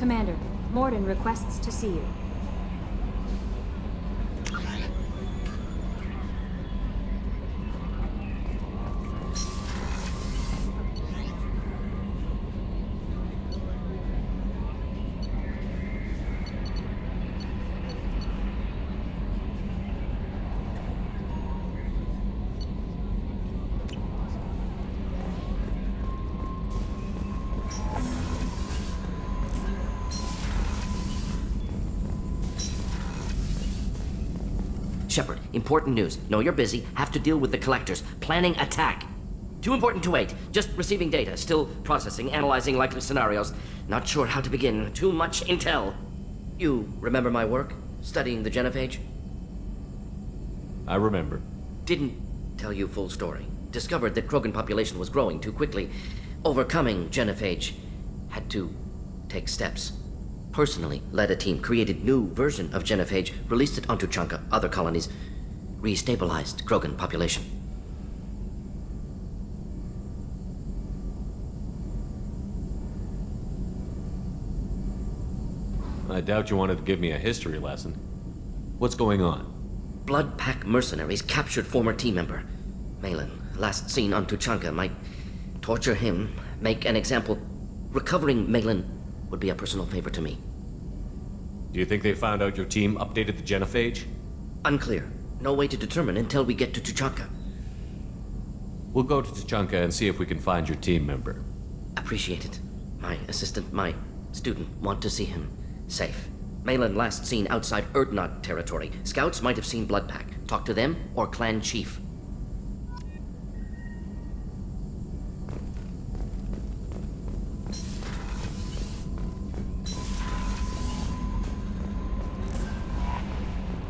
Commander, Morden requests to see you. Shepard, important news. Know you're busy. Have to deal with the collectors. Planning attack. Too important to wait. Just receiving data. Still processing, analyzing likely scenarios. Not sure how to begin. Too much intel. You remember my work? Studying the genophage? I remember. Didn't tell you full story. Discovered that Krogan population was growing too quickly. Overcoming genophage. Had to take steps. Personally led a team, created new version of genophage, released it on Tuchanka, other colonies, restabilized Krogan population. I doubt you wanted to give me a history lesson. What's going on? Blood Pack mercenaries captured former team member. Malin, last seen on Tuchanka, might torture him, make an example. Recovering Malin would be a personal favor to me. Do you think they found out your team updated the genophage? Unclear. No way to determine until we get to Tuchanka. We'll go to Tuchanka and see if we can find your team member. Appreciate it. My assistant, my student, want to see him safe. Malin last seen outside Erdnot territory. Scouts might have seen Blood Pack. Talk to them or clan chief.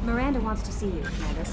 Miranda wants to see you, Commander.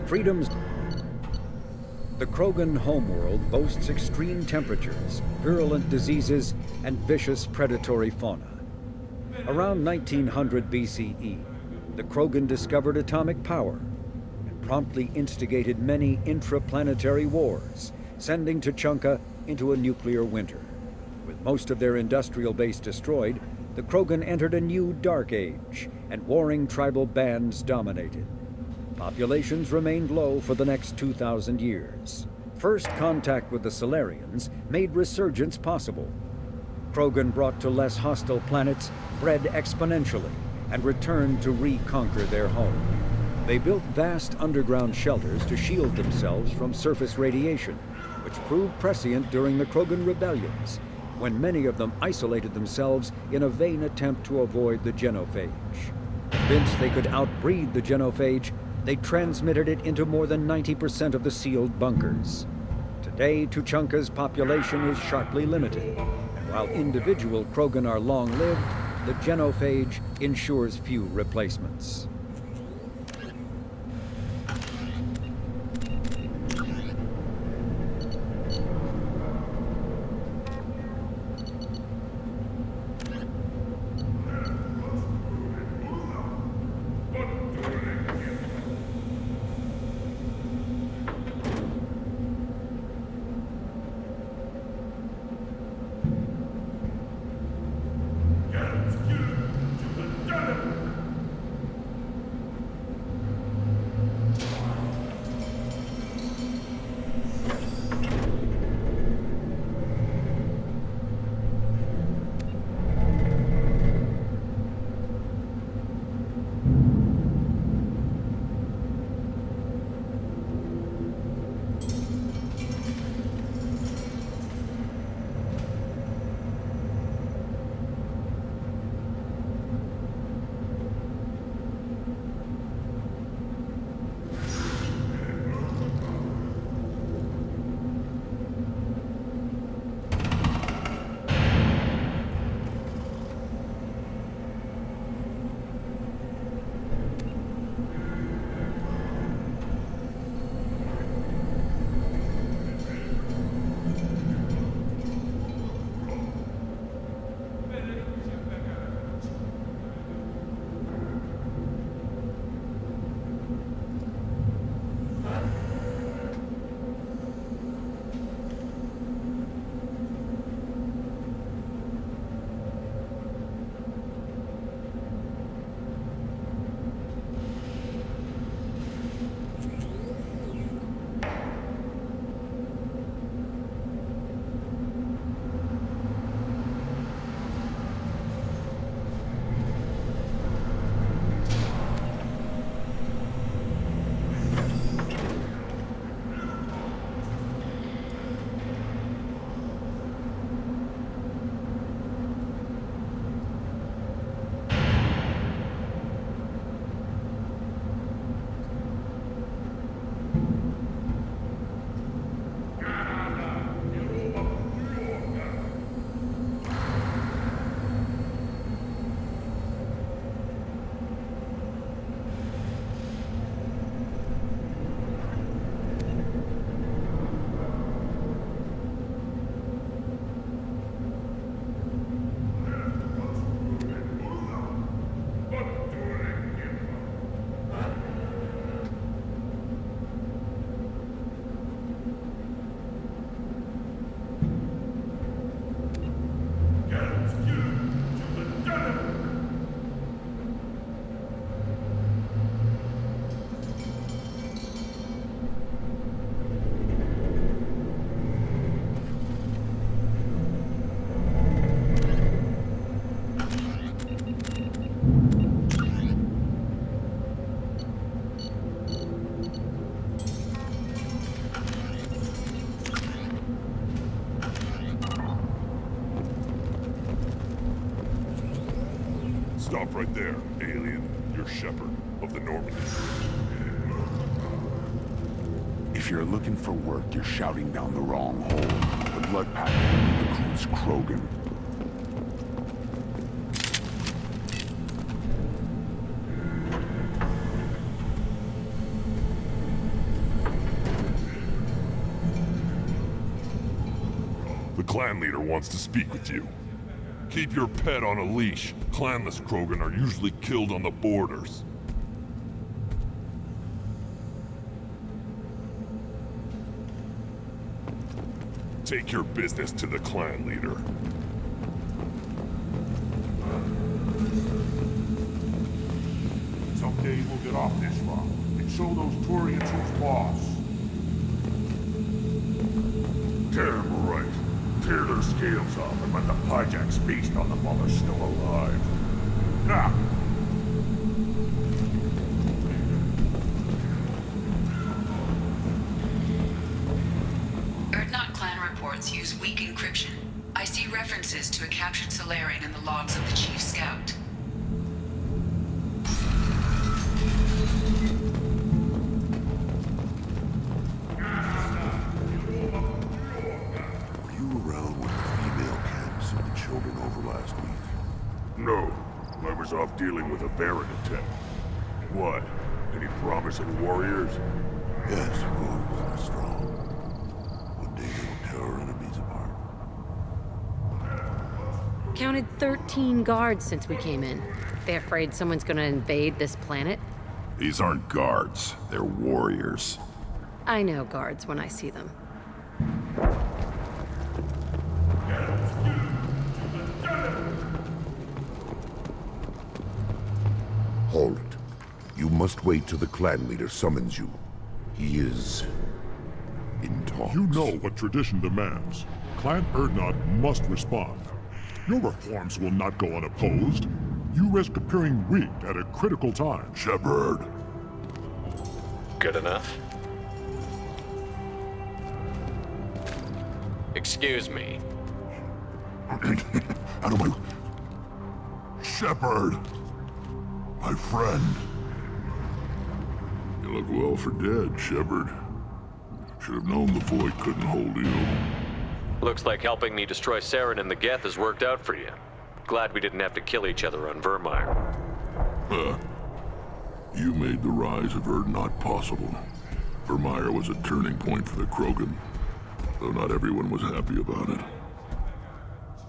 Freedom's... The Krogan homeworld boasts extreme temperatures, virulent diseases, and vicious predatory fauna. Around 1900 BCE, the Krogan discovered atomic power and promptly instigated many intraplanetary wars, sending Tuchanka into a nuclear winter. With most of their industrial base destroyed, the Krogan entered a new dark age, and warring tribal bands dominated. Populations remained low for the next 2,000 years. First contact with the Solarians made resurgence possible. Krogan brought to less hostile planets bred exponentially and returned to reconquer their home. They built vast underground shelters to shield themselves from surface radiation, which proved prescient during the Krogan rebellions, when many of them isolated themselves in a vain attempt to avoid the genophage. Convinced they could outbreed the genophage, they transmitted it into more than 90% of the sealed bunkers. Today, Tuchanka's population is sharply limited, and while individual Krogan are long-lived, the genophage ensures few replacements. Stop right there, alien. You're Shepherd of the Normandy. If you're looking for work, you're shouting down the wrong hole. The Blood Pack only recruits Krogan. clan leader wants to speak with you. Keep your pet on a leash. Clanless Krogan are usually killed on the borders. Take your business to the clan leader. Someday we'll get off this rock and show those Turians who's boss. Damn right. Tear their scales off and let the Pyjaks feast on them while they're still alive. Now! Erdnot clan reports use weak encryption. I see references to a captured Solarian in the logs of the Chief Scout. Were you around when the female camps and the children over last week? No. I was off dealing with a Baron attack. What? Any promising warriors? Yes, warriors are strong. One day they will tear our enemies apart. Counted 13 guards since we came in. They afraid someone's gonna invade this planet? These aren't guards. They're warriors. I know guards when I see them. Hold it. You must wait till the clan leader summons you. He is in talks. You know what tradition demands. Clan Erdnot must respond. Your reforms will not go unopposed. You risk appearing weak at a critical time. Shepard. Good enough? Excuse me. Out of my... Shepard! My friend. You look well for dead, Shepard. Should have known the void couldn't hold you. Looks like helping me destroy Saren and the Geth has worked out for you. Glad we didn't have to kill each other on Vermeer. You made the rise of Erdnot possible. Vermeer was a turning point for the Krogan, though not everyone was happy about it.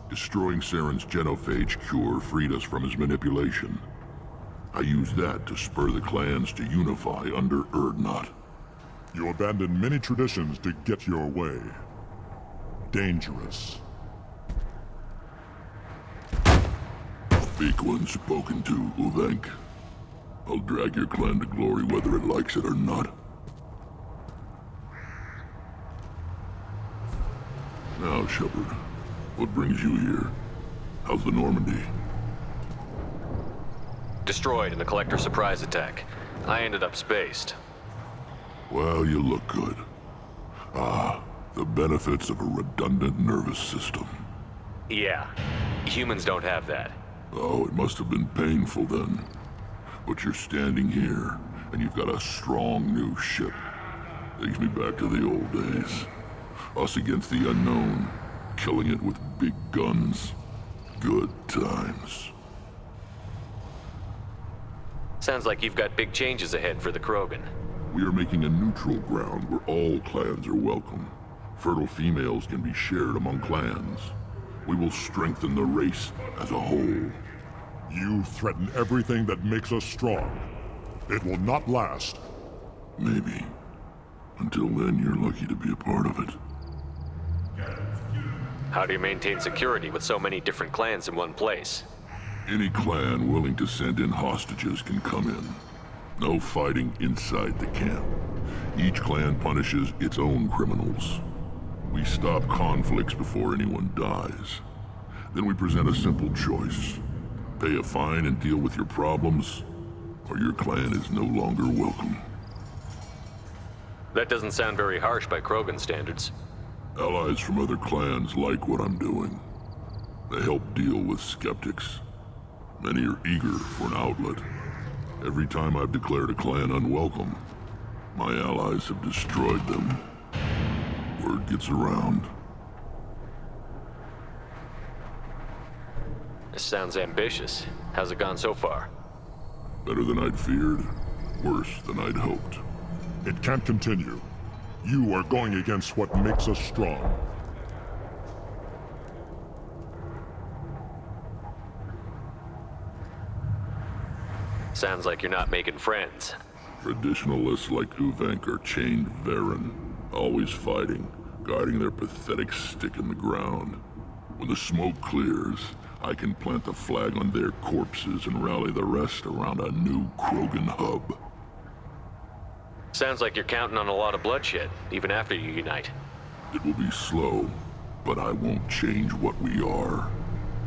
Destroying Saren's genophage cure freed us from his manipulation. I used that to spur the clans to unify under Erdnot. You abandoned many traditions to get your way. Dangerous. Speak when spoken to, Uvenk. I'll drag your clan to glory whether it likes it or not. Now, Shepard, what brings you here? How's the Normandy? Destroyed in the Collector surprise attack. I ended up spaced. Well, you look good. Ah, the benefits of a redundant nervous system. Yeah, humans don't have that. Oh, it must have been painful then. But you're standing here, and you've got a strong new ship. Takes me back to the old days. Us against the unknown, killing it with big guns. Good times. Sounds like you've got big changes ahead for the Krogan. We are making a neutral ground where all clans are welcome. Fertile females can be shared among clans. We will strengthen the race as a whole. You threaten everything that makes us strong. It will not last. Maybe. Until then, you're lucky to be a part of it. How do you maintain security with so many different clans in one place? Any clan willing to send in hostages can come in. No fighting inside the camp. Each clan punishes its own criminals. We stop conflicts before anyone dies. Then we present a simple choice. Pay a fine and deal with your problems, or your clan is no longer welcome. That doesn't sound very harsh by Krogan standards. Allies from other clans like what I'm doing. They help deal with skeptics. Many are eager for an outlet. Every time I've declared a clan unwelcome, my allies have destroyed them. Word gets around. This sounds ambitious. How's it gone so far? Better than I'd feared, worse than I'd hoped. It can't continue. You are going against what makes us strong. Sounds like you're not making friends. Traditionalists like Uvenk are chained Varen, always fighting, guarding their pathetic stick in the ground. When the smoke clears, I can plant the flag on their corpses and rally the rest around a new Krogan hub. Sounds like you're counting on a lot of bloodshed, even after you unite. It will be slow, but I won't change what we are.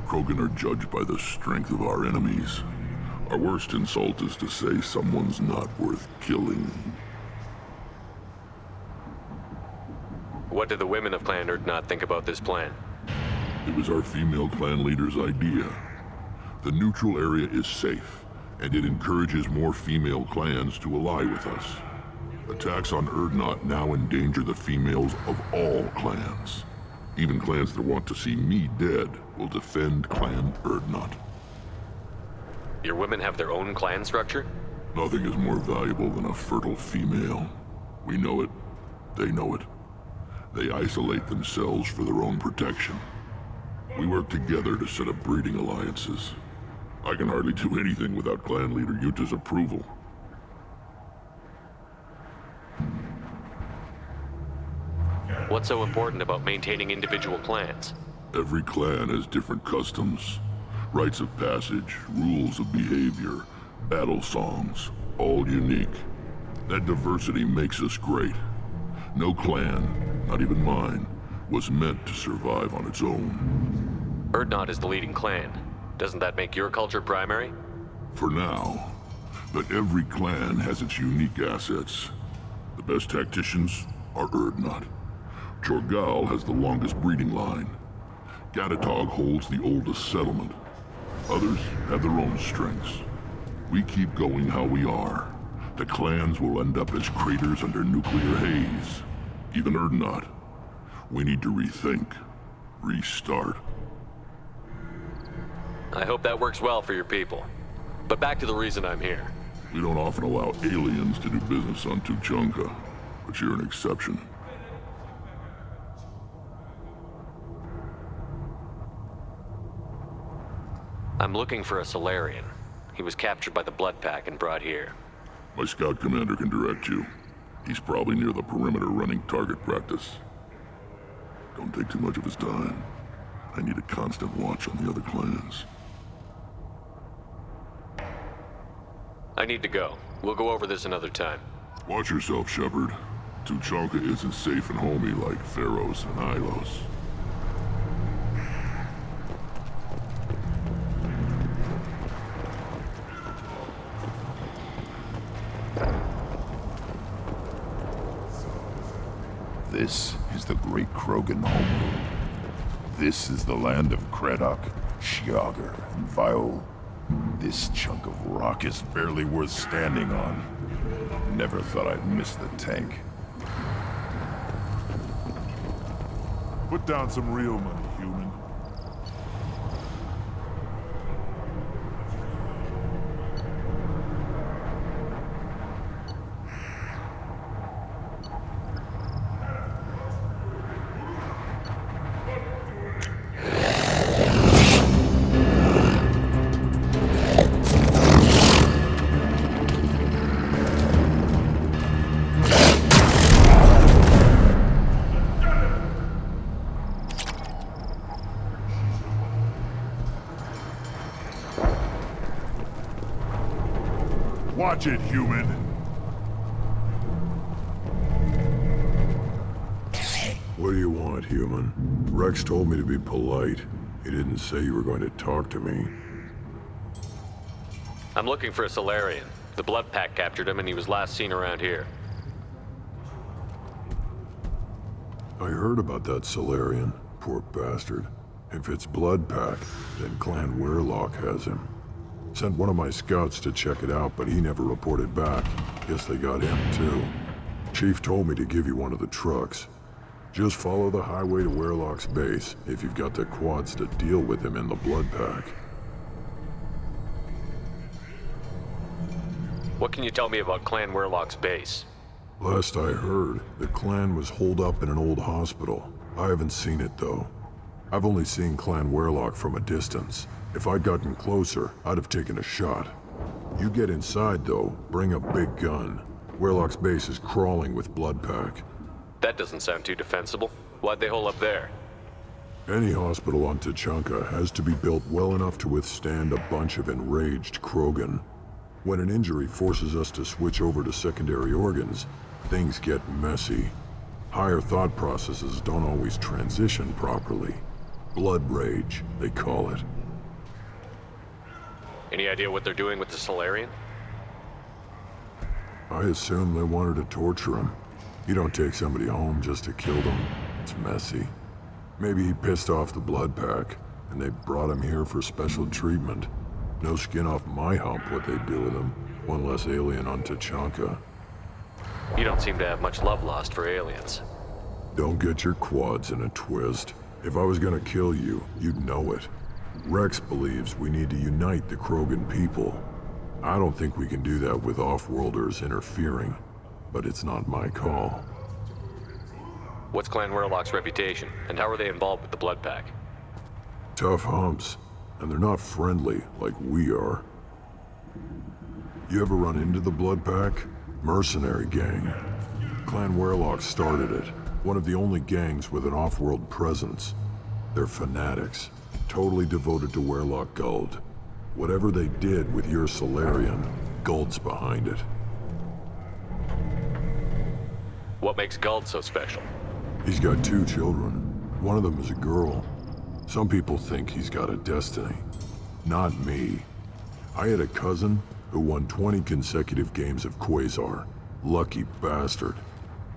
Krogan are judged by the strength of our enemies. Our worst insult is to say someone's not worth killing. What did the women of Clan Urdnot think about this plan? It was our female clan leader's idea. The neutral area is safe, and it encourages more female clans to ally with us. Attacks on Urdnot now endanger the females of all clans. Even clans that want to see me dead will defend Clan Urdnot. Your women have their own clan structure? Nothing is more valuable than a fertile female. We know it. They know it. They isolate themselves for their own protection. We work together to set up breeding alliances. I can hardly do anything without clan leader Yuta's approval. What's so important about maintaining individual clans? Every clan has different customs, rites of passage, rules of behavior, battle songs, all unique. That diversity makes us great. No clan, not even mine, was meant to survive on its own. Urdnot is the leading clan. Doesn't that make your culture primary? For now. But every clan has its unique assets. The best tacticians are Urdnot. Chorgal has the longest breeding line. Gatatog holds the oldest settlement. Others have their own strengths. We keep going how we are. The clans will end up as craters under nuclear haze. Even Urdnot. We need to rethink. Restart. I hope that works well for your people. But back to the reason I'm here. We don't often allow aliens to do business on Tuchanka, but you're an exception. I'm looking for a Solarian. He was captured by the Blood Pack and brought here. My scout commander can direct you. He's probably near the perimeter running target practice. Don't take too much of his time. I need a constant watch on the other clans. I need to go. We'll go over this another time. Watch yourself, Shepard. Tuchanka isn't safe and homey like Pharaohs and Ilos. This is the great Krogan homeworld. This is the land of Kredok, Shiagar, and Viol. This chunk of rock is barely worth standing on. Never thought I'd miss the tank. Put down some real money, human. Watch it, human! What do you want, human? Rex told me to be polite. He didn't say you were going to talk to me. I'm looking for a Solarian. The Blood Pack captured him and he was last seen around here. I heard about that Solarian. Poor bastard. If it's Blood Pack, then Clan Weirlock has him. Sent one of my scouts to check it out, but he never reported back. Guess they got him, too. Chief told me to give you one of the trucks. Just follow the highway to Weirlock's base, if you've got the quads to deal with him in the Blood Pack. What can you tell me about Clan Weirlock's base? Last I heard, the clan was holed up in an old hospital. I haven't seen it, though. I've only seen Clan Weirlock from a distance. If I'd gotten closer, I'd have taken a shot. You get inside, though, bring a big gun. Warlock's base is crawling with Bloodpack. That doesn't sound too defensible. Why'd they hole up there? Any hospital on Tuchanka has to be built well enough to withstand a bunch of enraged Krogan. When an injury forces us to switch over to secondary organs, things get messy. Higher thought processes don't always transition properly. Blood rage, they call it. Any idea what they're doing with the Solarian? I assume they wanted to torture him. You don't take somebody home just to kill them. It's messy. Maybe he pissed off the Bloodpack, and they brought him here for special treatment. No skin off my hump what they do with him. One less alien on Tuchanka. You don't seem to have much love lost for aliens. Don't get your quads in a twist. If I was gonna kill you, you'd know it. Rex believes we need to unite the Krogan people. I don't think we can do that with off-worlders interfering, but it's not my call. What's Clan Warlock's reputation, and how are they involved with the Blood Pack? Tough humps, and they're not friendly like we are. You ever run into the Blood Pack? Mercenary gang. Clan Warlock started it. One of the only gangs with an off-world presence. They're fanatics, totally devoted to Warlock Guld. Whatever they did with your Solarian, Guld's behind it. What makes Guld so special? He's got 2 children. One of them is a girl. Some people think he's got a destiny. Not me. I had a cousin who won 20 consecutive games of Quasar. Lucky bastard.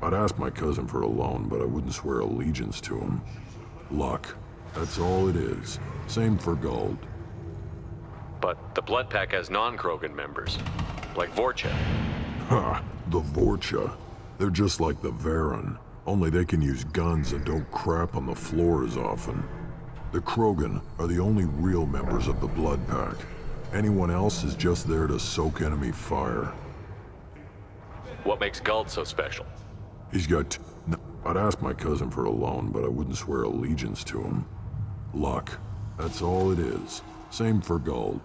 I'd ask my cousin for a loan, but I wouldn't swear allegiance to him. Luck. That's all it is. Same for Guld. But the Blood Pack has non-Krogan members, like Vorcha. Ha! The Vorcha. They're just like the Varen, only they can use guns and don't crap on the floor as often. The Krogan are the only real members of the Blood Pack. Anyone else is just there to soak enemy fire. What makes Guld so special? He's got I'd ask my cousin for a loan, but I wouldn't swear allegiance to him. Luck. That's all it is. Same for Guld.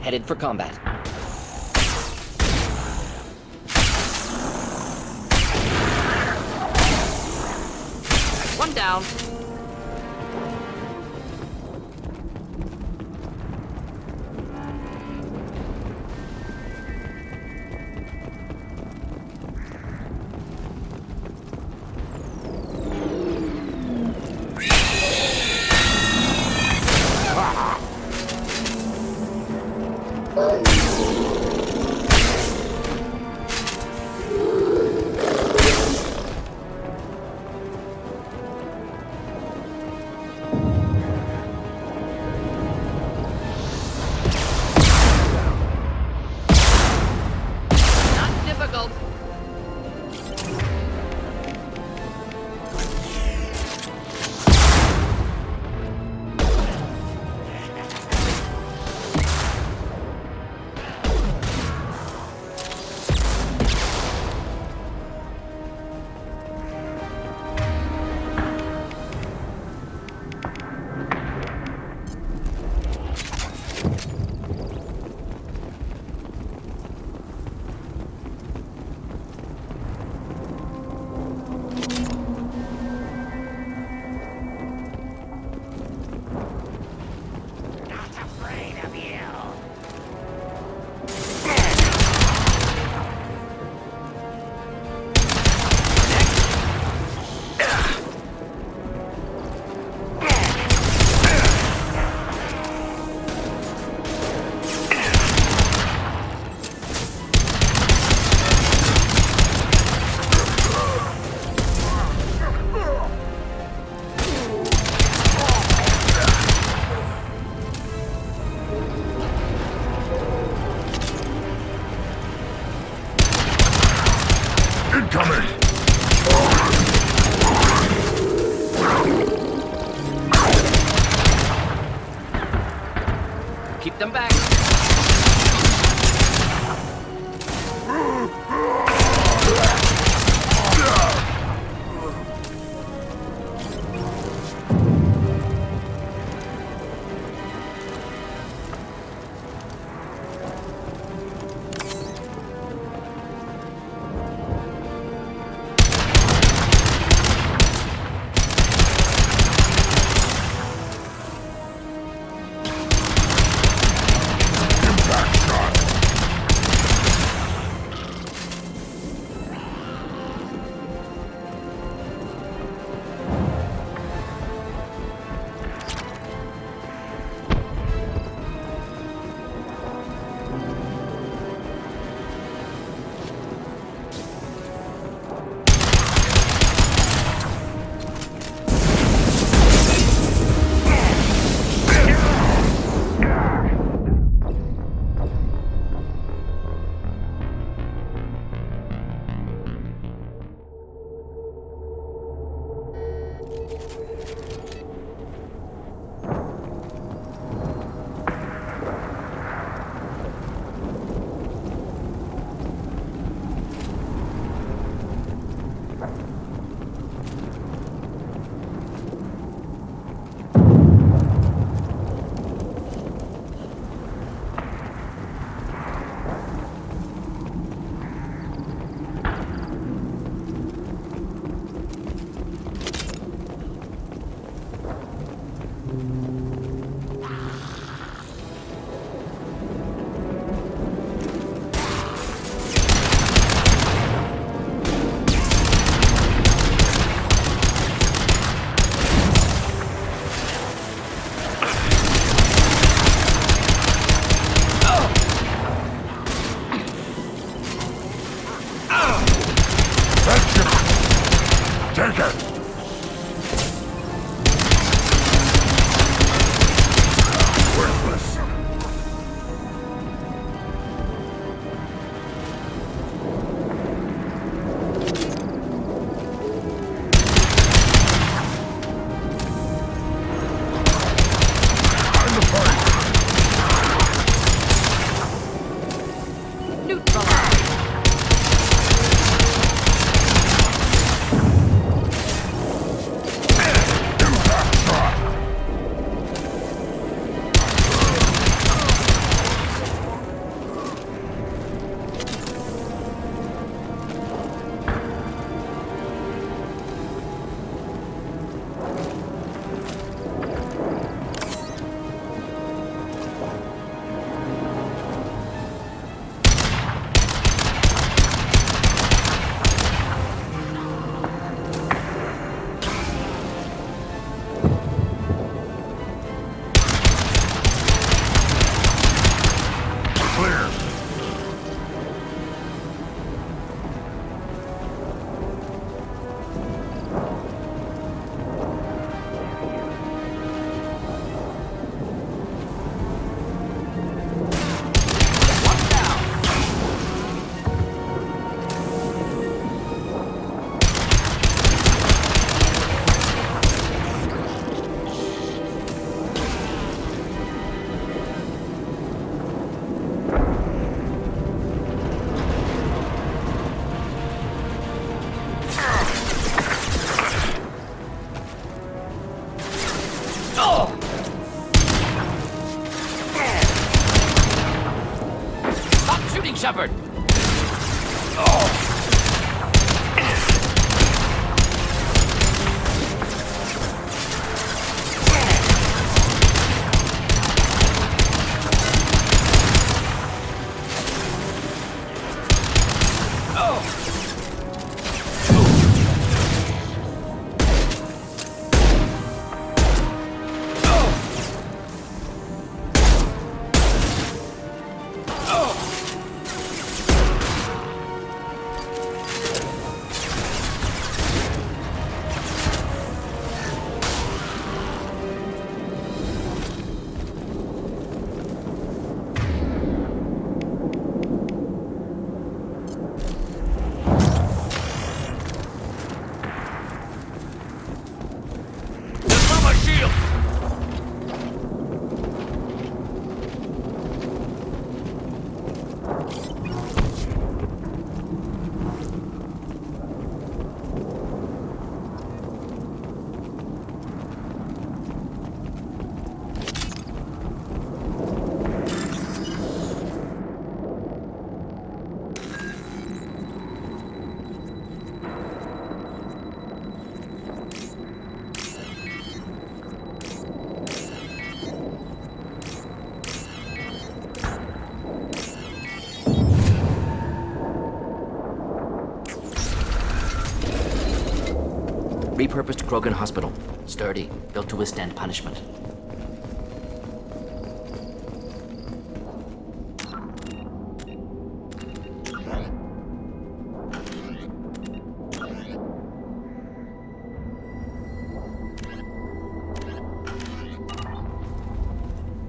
Headed for combat. One down. incoming! Keep them back. Take it! Worthless. Time to fight! Neutralized. Shepard! repurposed Krogan hospital. Sturdy, built to withstand punishment.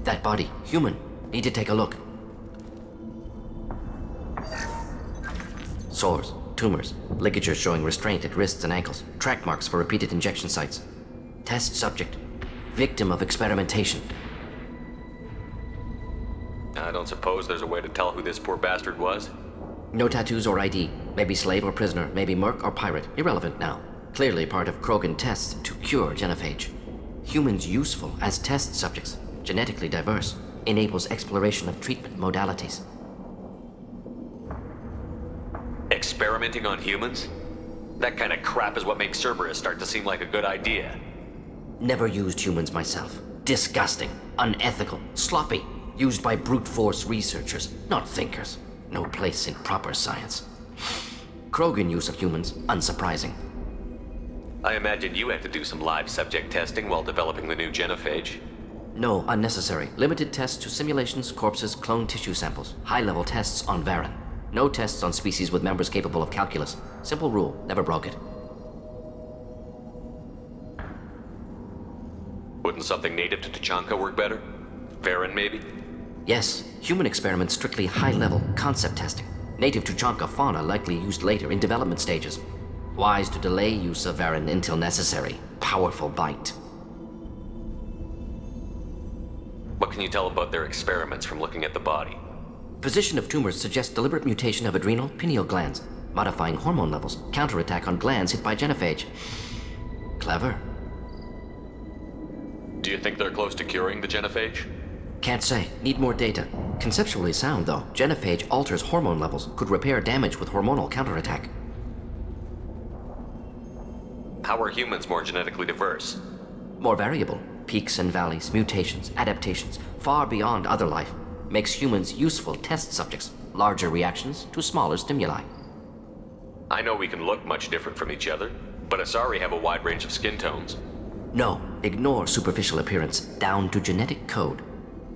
That body, human. Need to take a look. Sores, tumors, ligatures showing restraint at wrists and ankles, track marks for repeated injection sites. Test subject, victim of experimentation. I don't suppose there's a way to tell who this poor bastard was? No tattoos or ID. Maybe slave or prisoner, maybe merc or pirate. Irrelevant now. Clearly part of Krogan tests to cure genophage. Humans useful as test subjects, genetically diverse, enables exploration of treatment modalities. Experimenting on humans? That kind of crap is what makes Cerberus start to seem like a good idea. Never used humans myself. Disgusting, unethical, sloppy. Used by brute force researchers, not thinkers. No place in proper science. Krogan use of humans, unsurprising. I imagine you had to do some live subject testing while developing the new genophage. No, unnecessary. Limited tests to simulations, corpses, cloned tissue samples. High-level tests on Varen. No tests on species with members capable of calculus. Simple rule, never broke it. Wouldn't something native to Tuchanka work better? Varen, maybe? Yes, human experiments strictly high-level, concept testing. Native Tuchanka fauna likely used later in development stages. Wise to delay use of Varen until necessary. Powerful bite. What can you tell about their experiments from looking at the body? Position of tumors suggests deliberate mutation of adrenal, pineal glands, modifying hormone levels, counterattack on glands hit by genophage. Clever. Do you think they're close to curing the genophage? Can't say. Need more data. Conceptually sound, though. Genophage alters hormone levels, could repair damage with hormonal counterattack. How are humans more genetically diverse? More variable. Peaks and valleys, mutations, adaptations, far beyond other life. Makes humans useful test subjects. Larger reactions to smaller stimuli. I know we can look much different from each other, but Asari have a wide range of skin tones. No, ignore superficial appearance, down to genetic code.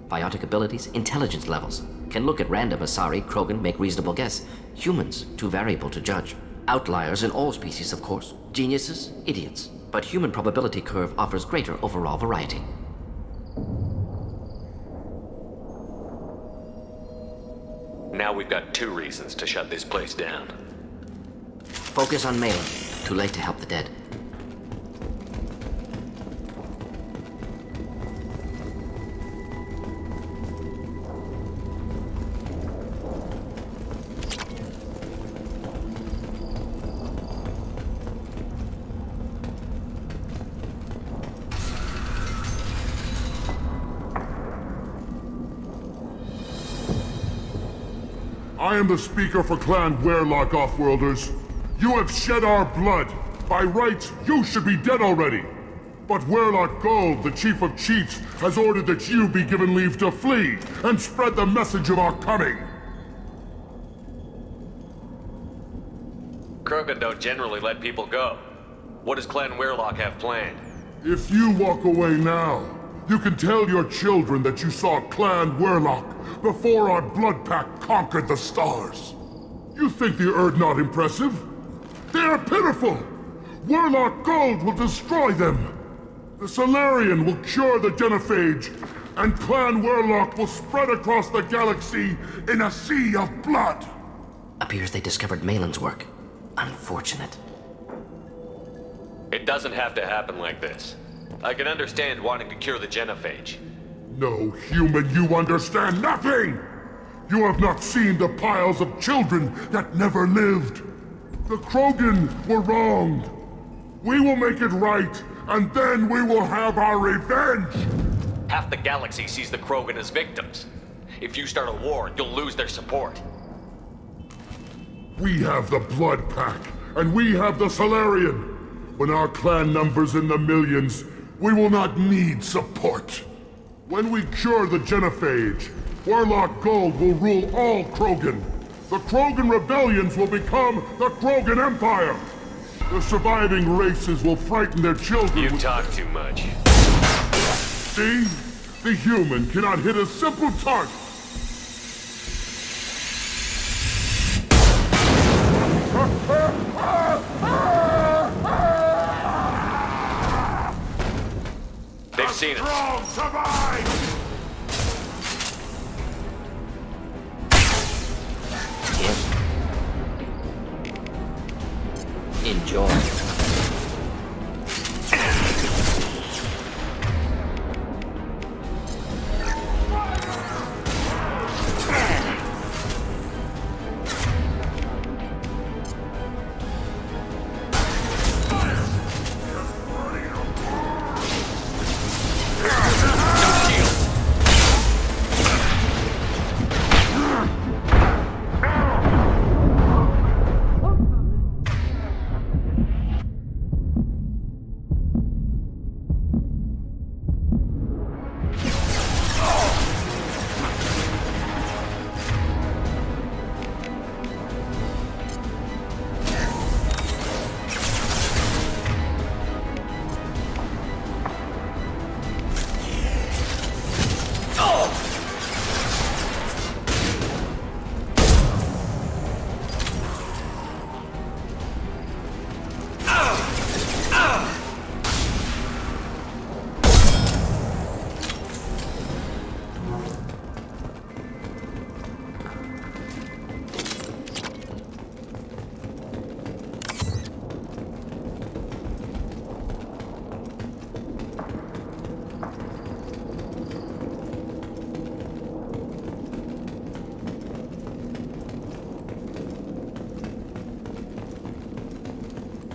Biotic abilities, intelligence levels. Can look at random Asari, Krogan, make reasonable guess. Humans, too variable to judge. Outliers in all species, of course. Geniuses, idiots. But human probability curve offers greater overall variety. Now we've got 2 reasons to shut this place down. Focus on Malin. Too late to help the dead. I am the speaker for Clan Werlock, Offworlders. You have shed our blood. By rights, you should be dead already. But Werlock Gold, the Chief of Chiefs, has ordered that you be given leave to flee and spread the message of our coming. Krogan don't generally let people go. What does Clan Werlock have planned? If you walk away now, you can tell your children that you saw Clan Werlock before our blood pact conquered the stars. You think the Erd not impressive? They are pitiful! Werlock Gold will destroy them! The Solarian will cure the genophage, and Clan Werlock will spread across the galaxy in a sea of blood! Appears they discovered Malin's work. Unfortunate. It doesn't have to happen like this. I can understand wanting to cure the genophage. No, human, you understand nothing! You have not seen the piles of children that never lived. The Krogan were wronged. We will make it right, and then we will have our revenge! Half the galaxy sees the Krogan as victims. If you start a war, you'll lose their support. We have the Blood Pack, and we have the Solarian. When our clan numbers in the millions, we will not need support. When we cure the genophage, Werlock Gold will rule all Krogan. The Krogan rebellions will become the Krogan Empire. The surviving races will frighten their children. You talk too much. See? The human cannot hit a simple target. They've seen it. Strong survive! Yes. Enjoy.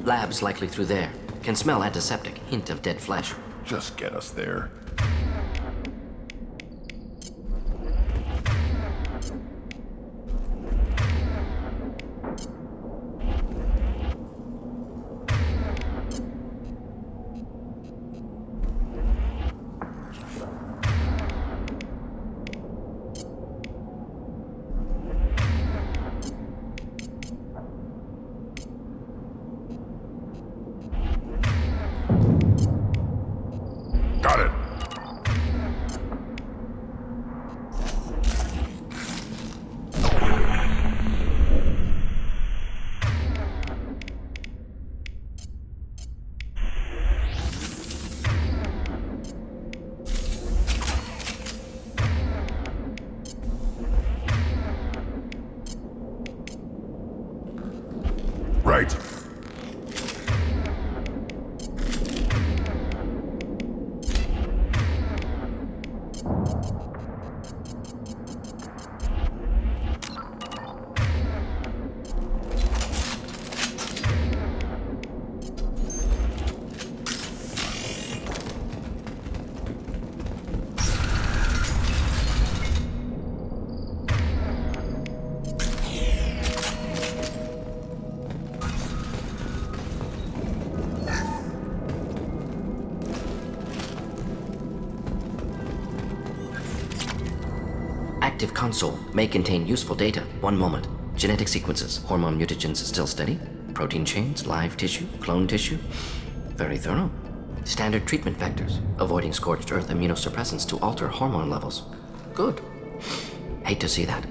Labs likely through there. Can smell antiseptic. Hint of dead flesh. Just get us there. Got it. Right. Active console may contain useful data. One moment. Genetic sequences. Hormone mutagens still steady. Protein chains, live tissue, clone tissue. Very thorough. Standard treatment vectors. Avoiding scorched earth immunosuppressants to alter hormone levels. Good. Hate to see that.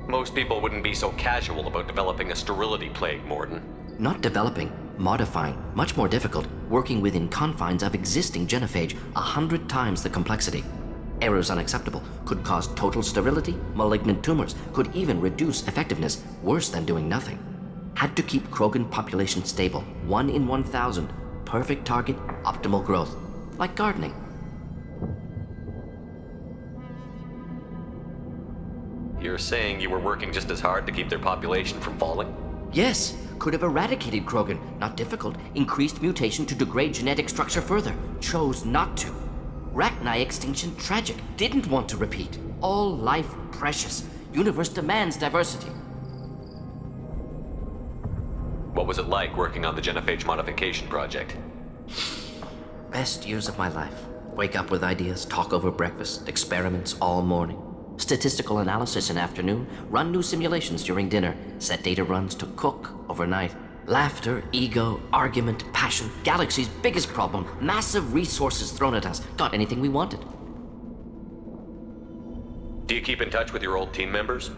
Most people wouldn't be so casual about developing a sterility plague, Morden. Not developing, modifying, much more difficult, working within confines of existing genophage, 100 times the complexity. Errors unacceptable, could cause total sterility, malignant tumors, could even reduce effectiveness, worse than doing nothing. Had to keep Krogan population stable, 1 in 1,000, perfect target, optimal growth. Like gardening. You're saying you were working just as hard to keep their population from falling? Yes, could have eradicated Krogan. Not difficult. Increased mutation to degrade genetic structure further. Chose not to. Rachni extinction tragic. Didn't want to repeat. All life precious. Universe demands diversity. What was it like working on the genophage modification project? Best years of my life. Wake up with ideas, talk over breakfast, experiments all morning. Statistical analysis in afternoon, run new simulations during dinner, set data runs to cook overnight. Laughter, ego, argument, passion, Galaxy's biggest problem, massive resources thrown at us. Got anything we wanted. Do you keep in touch with your old team members?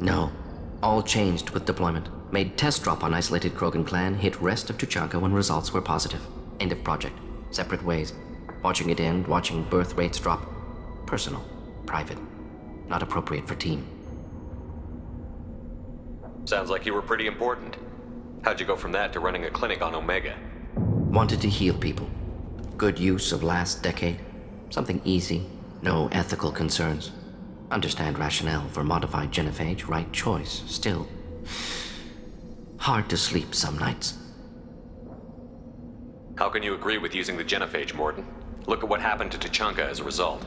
No. All changed with deployment. Made test drop on isolated Krogan clan, hit rest of Tuchanka when results were positive. End of project. Separate ways. Watching it end, watching birth rates drop. Personal. Private. Not appropriate for team. Sounds like you were pretty important. How'd you go from that to running a clinic on Omega? Wanted to heal people. Good use of last decade. Something easy. No ethical concerns. Understand rationale for modified genophage, right choice. Still, hard to sleep some nights. How can you agree with using the genophage, Morton? Look at what happened to Tuchanka as a result.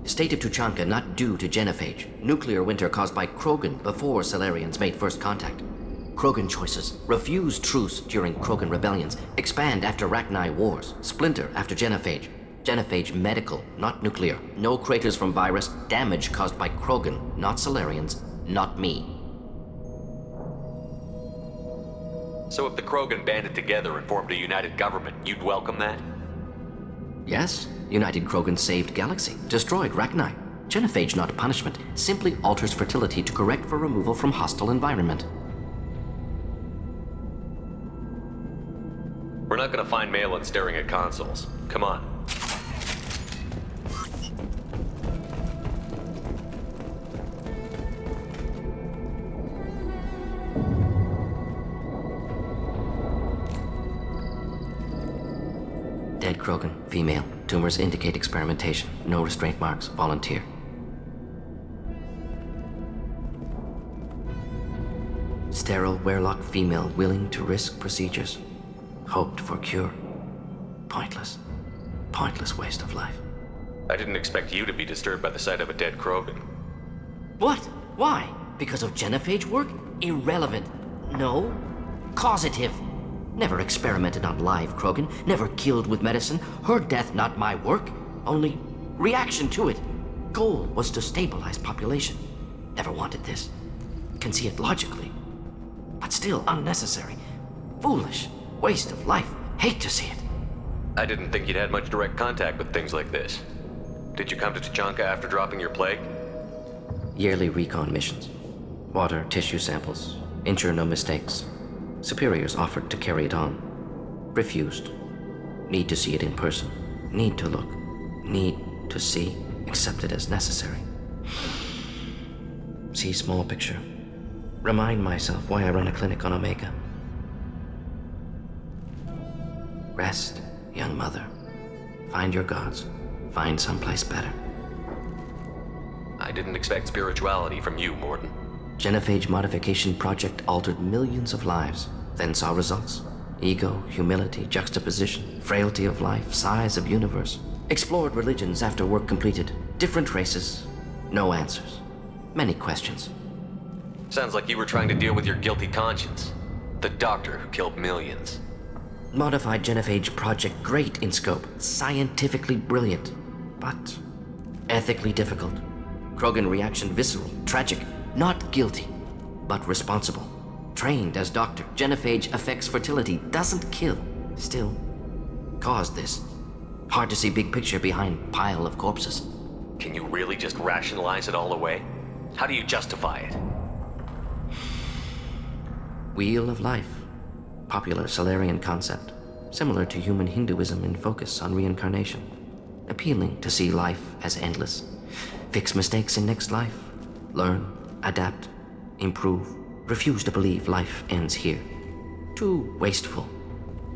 State of Tuchanka not due to genophage. Nuclear winter caused by Krogan before Salarians made first contact. Krogan choices. Refuse truce during Krogan rebellions. Expand after Rachni wars. Splinter after genophage. Genophage medical, not nuclear. No craters from virus. Damage caused by Krogan, not Salarians, not me. So if the Krogan banded together and formed a united government, you'd welcome that? Yes, United Krogan saved Galaxy, destroyed Rachni. Genophage not punishment, simply alters fertility to correct for removal from hostile environment. We're not gonna find Malin staring at consoles. Come on. Dead Krogan, female. Tumors indicate experimentation. No restraint marks. Volunteer. Sterile Werlock female willing to risk procedures. Hoped for cure. Pointless. Pointless waste of life. I didn't expect you to be disturbed by the sight of a dead Krogan. What? Why? Because of genophage work? Irrelevant. No. Causative. Never experimented on live Krogan. Never killed with medicine. Her death not my work. Only reaction to it. Goal was to stabilize population. Never wanted this. Can see it logically. But still unnecessary. Foolish. Waste of life. Hate to see it. I didn't think you'd had much direct contact with things like this. Did you come to Tuchanka after dropping your plague? Yearly recon missions. Water, tissue samples. Ensure no mistakes. Superiors offered to carry it on. Refused. Need to see it in person. Need to look. Need to see. Accepted as necessary. See small picture. Remind myself why I run a clinic on Omega. Rest, young mother. Find your gods. Find someplace better. I didn't expect spirituality from you, Morton. Genophage modification project altered millions of lives, then saw results. Ego, humility, juxtaposition, frailty of life, size of universe. Explored religions after work completed. Different races. No answers. Many questions. Sounds like you were trying to deal with your guilty conscience. The doctor who killed millions. Modified genophage project great in scope. Scientifically brilliant. But ethically difficult. Krogan reaction visceral, tragic. Not guilty, but responsible. Trained as doctor, genophage affects fertility, doesn't kill. Still, caused this. Hard to see big picture behind pile of corpses. Can you really just rationalize it all away? How do you justify it? Wheel of life. Popular Solarian concept. Similar to human Hinduism in focus on reincarnation. Appealing to see life as endless. Fix mistakes in next life. Learn. Adapt, improve, refuse to believe life ends here. Too wasteful.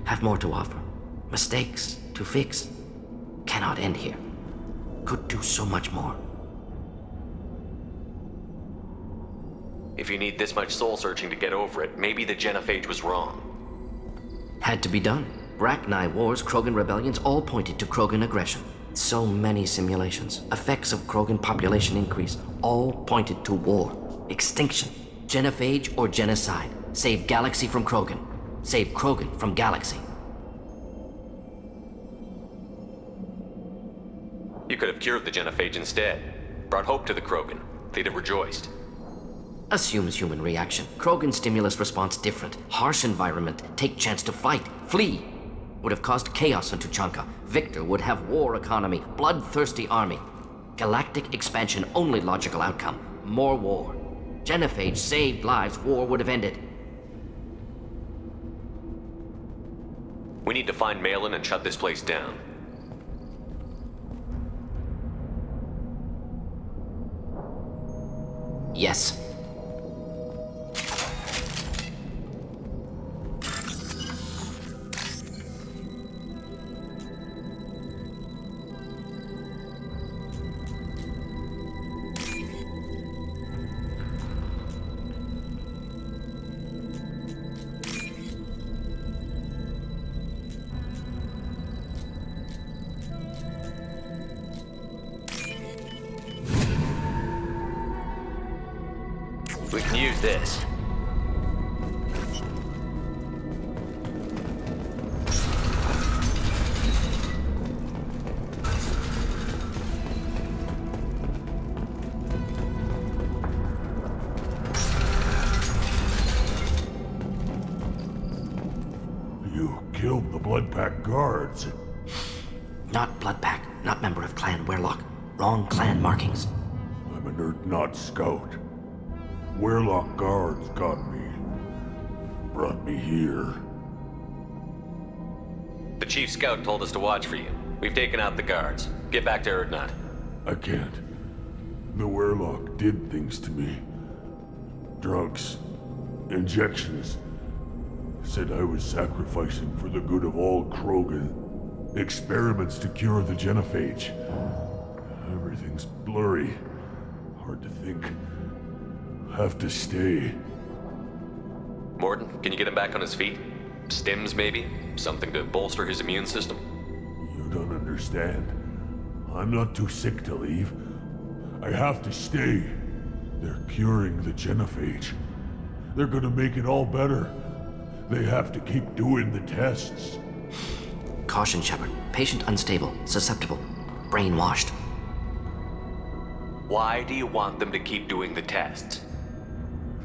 Have more to offer. Mistakes to fix. Cannot end here. Could do so much more. If you need this much soul searching to get over it, maybe the genophage was wrong. Had to be done. Rachni wars, Krogan rebellions, all pointed to Krogan aggression. So many simulations, effects of Krogan population increase, all pointed to war, extinction, genophage or genocide. Save Galaxy from Krogan. Save Krogan from Galaxy. You could have cured the genophage instead. Brought hope to the Krogan. they'd have rejoiced. Assumes human reaction. Krogan stimulus response different. Harsh environment. Take chance to fight. Flee. Would have caused chaos on Tuchanka. Victor would have war economy. Bloodthirsty army. Galactic expansion only logical outcome. More war. Genophage saved lives. War would have ended. We need to find Malin and shut this place down. Yes. We can use this. You killed the Blood Pack guards. Not Bloodpack. Not member of Clan Werlock. Wrong clan markings. I'm an Urdnot scout. Werlock guards got me. Brought me here. The chief scout told us to watch for you. We've taken out the guards. Get back to Urdnot. I can't. The Werlock did things to me. Drugs. Injections. Said I was sacrificing for the good of all Krogan. Experiments to cure the genophage. Everything's blurry. Hard to think. Have to stay. Morton, can you get him back on his feet? Stims, maybe? Something to bolster his immune system? You don't understand. I'm not too sick to leave. I have to stay. They're curing the genophage. They're gonna make it all better. They have to keep doing the tests. Caution, Shepard. Patient unstable. Susceptible. Brainwashed. Why do you want them to keep doing the tests?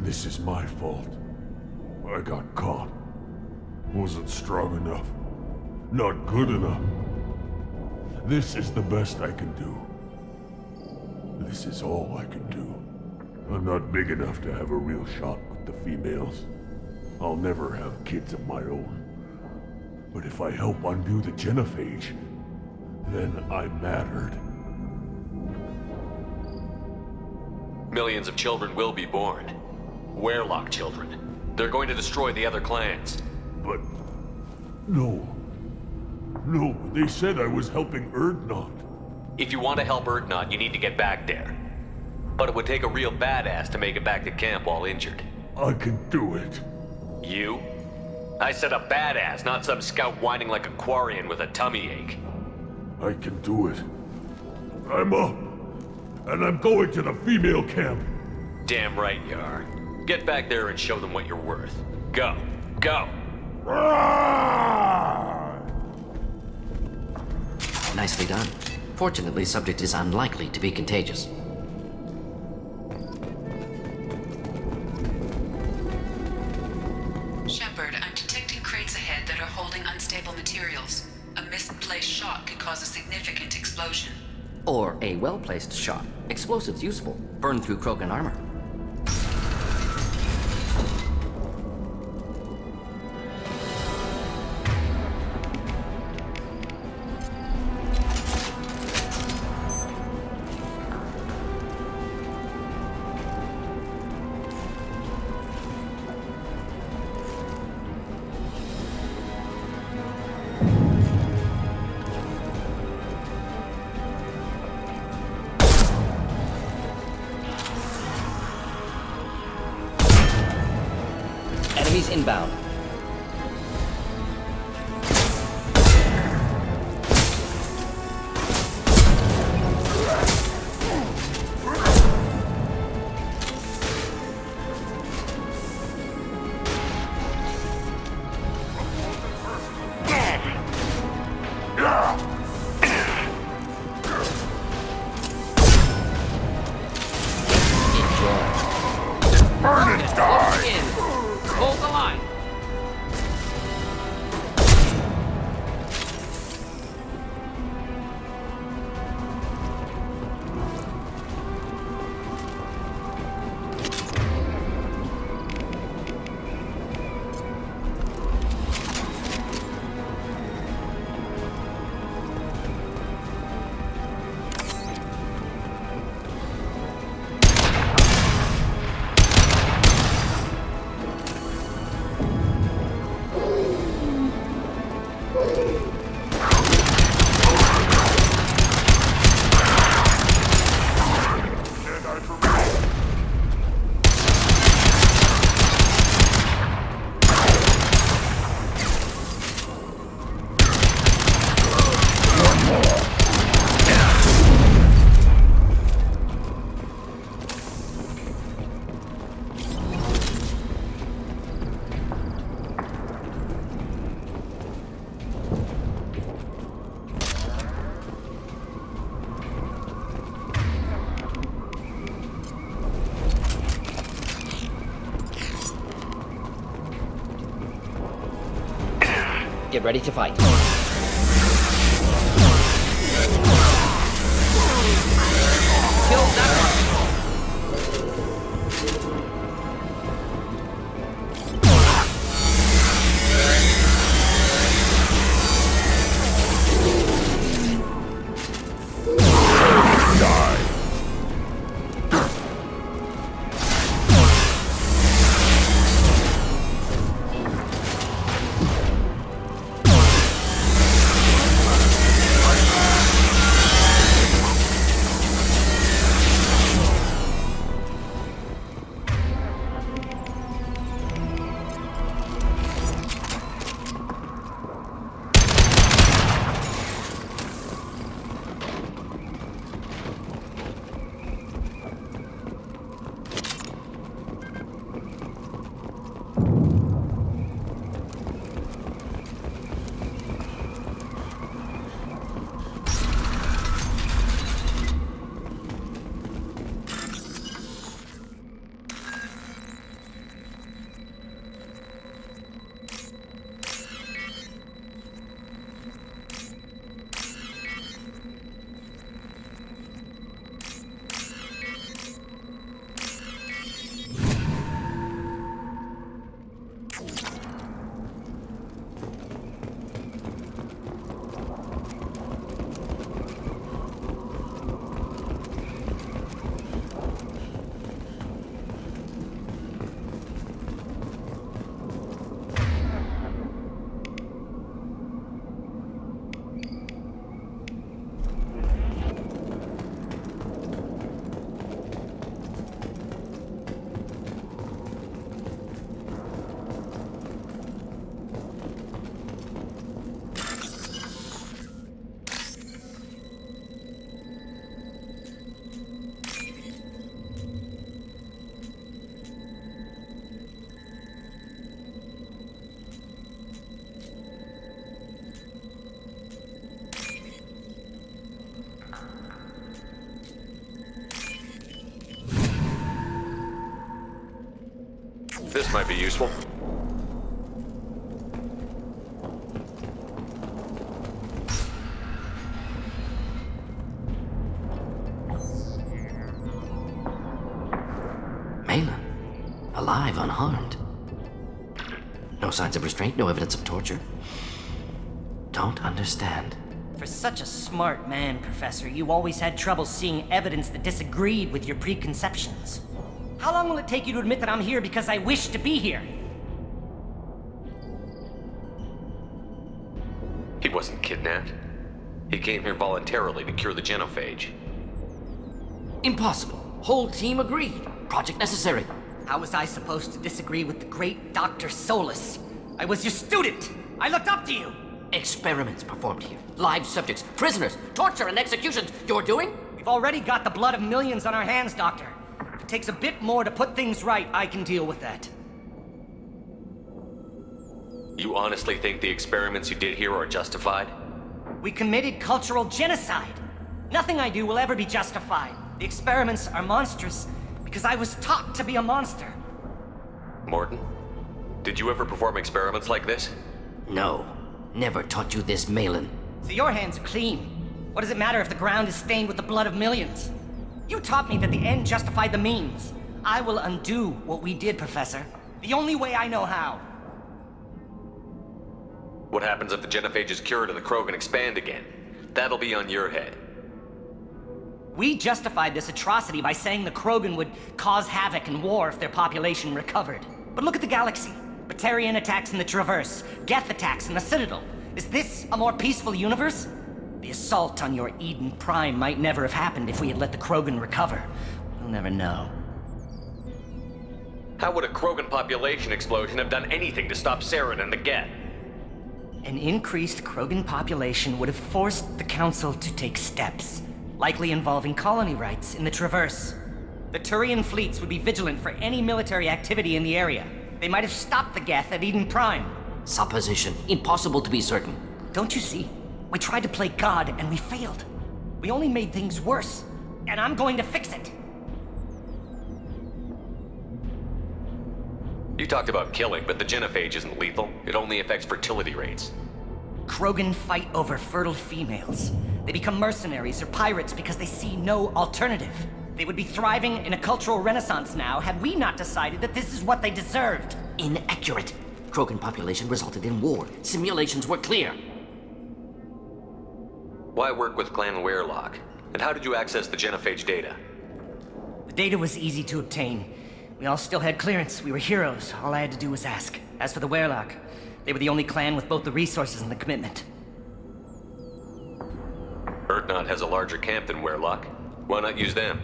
This is my fault. I got caught. Wasn't strong enough. Not good enough. This is the best I can do. This is all I can do. I'm not big enough to have a real shot with the females. I'll never have kids of my own. But if I help undo the genophage, then I mattered. Millions of children will be born. Werlock children. They're going to destroy the other clans. But... No. No, they said I was helping Urdnot. If you want to help Urdnot, you need to get back there. But it would take a real badass to make it back to camp while injured. I can do it. You? I said a badass, not some scout whining like a Quarian with a tummy ache. I can do it. I'm up. And I'm going to the female camp. Damn right you are. Get back there and show them what you're worth. Go. Go! Nicely done. Fortunately, subject is unlikely to be contagious. Shepard, I'm detecting crates ahead that are holding unstable materials. A misplaced shot could cause a significant explosion. Or a well-placed shot. Explosives useful. Burn through Krogan armor. Enemies inbound. Get ready to fight. Kill that one! This might be useful. Malin, alive, unharmed. No signs of restraint, no evidence of torture. Don't understand. For such a smart man, Professor, you always had trouble seeing evidence that disagreed with your preconceptions. How long will it take you to admit that I'm here because I wish to be here? He wasn't kidnapped. He came here voluntarily to cure the genophage. Impossible. Whole team agreed. Project necessary. How was I supposed to disagree with the great Dr. Solus? I was your student! I looked up to you! Experiments performed here. Live subjects, prisoners, torture and executions. You're doing? We've already got the blood of millions on our hands, Doctor. If it takes a bit more to put things right, I can deal with that. You honestly think the experiments you did here are justified? We committed cultural genocide. Nothing I do will ever be justified. The experiments are monstrous because I was taught to be a monster. Morton, did you ever perform experiments like this? No. Never taught you this, Malin. So your hands are clean. What does it matter if the ground is stained with the blood of millions? You taught me that the end justified the means. I will undo what we did, Professor. The only way I know how. What happens if the genophage is cured and the Krogan expand again? That'll be on your head. We justified this atrocity by saying the Krogan would cause havoc and war if their population recovered. But look at the galaxy. Batarian attacks in the Traverse, Geth attacks in the Citadel. Is this a more peaceful universe? The assault on your Eden Prime might never have happened if we had let the Krogan recover. We'll never know. How would a Krogan population explosion have done anything to stop Saren and the Geth? An increased Krogan population would have forced the Council to take steps, likely involving colony rights in the Traverse. The Turian fleets would be vigilant for any military activity in the area. They might have stopped the Geth at Eden Prime. Supposition. Impossible to be certain. Don't you see? We tried to play God and we failed. We only made things worse. And I'm going to fix it. You talked about killing, but the genophage isn't lethal. It only affects fertility rates. Krogan fight over fertile females. They become mercenaries or pirates because they see no alternative. They would be thriving in a cultural renaissance now had we not decided that this is what they deserved. Inaccurate. Krogan population resulted in war. Simulations were clear. Why work with Clan Weirlock? And how did you access the genophage data? The data was easy to obtain. We all still had clearance. We were heroes. All I had to do was ask. As for the Weirlock, they were the only clan with both the resources and the commitment. Urdnot has a larger camp than Weirlock. Why not use them?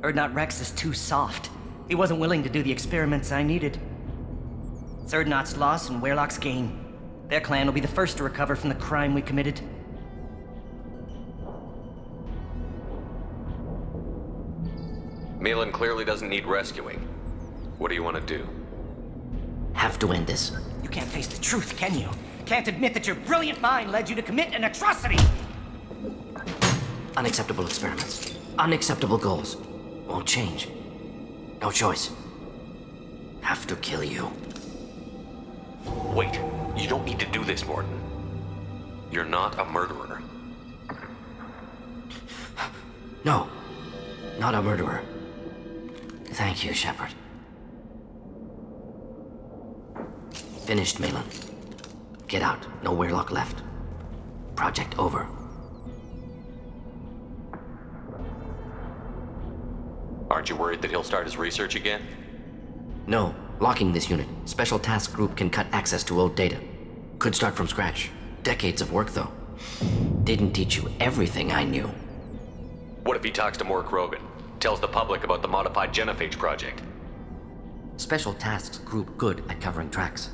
Urdnot Rex is too soft. He wasn't willing to do the experiments I needed. It's Urdnot's loss and Weirlock's gain. Their clan will be the first to recover from the crime we committed. Malin clearly doesn't need rescuing. What do you want to do? Have to end this. You can't face the truth, can you? Can't admit that your brilliant mind led you to commit an atrocity! Unacceptable experiments. Unacceptable goals. Won't change. No choice. Have to kill you. Wait, you don't need to do this, Morton. You're not a murderer. No. Not a murderer. Thank you, Shepard. Finished, Malin. Get out. No Weirlock left. Project over. Aren't you worried that he'll start his research again? No. Locking this unit. Special Task Group can cut access to old data. Could start from scratch. Decades of work, though. Didn't teach you everything I knew. What if he talks to more Krogan? Tells the public about the modified genophage project? Special Tasks Group good at covering tracks.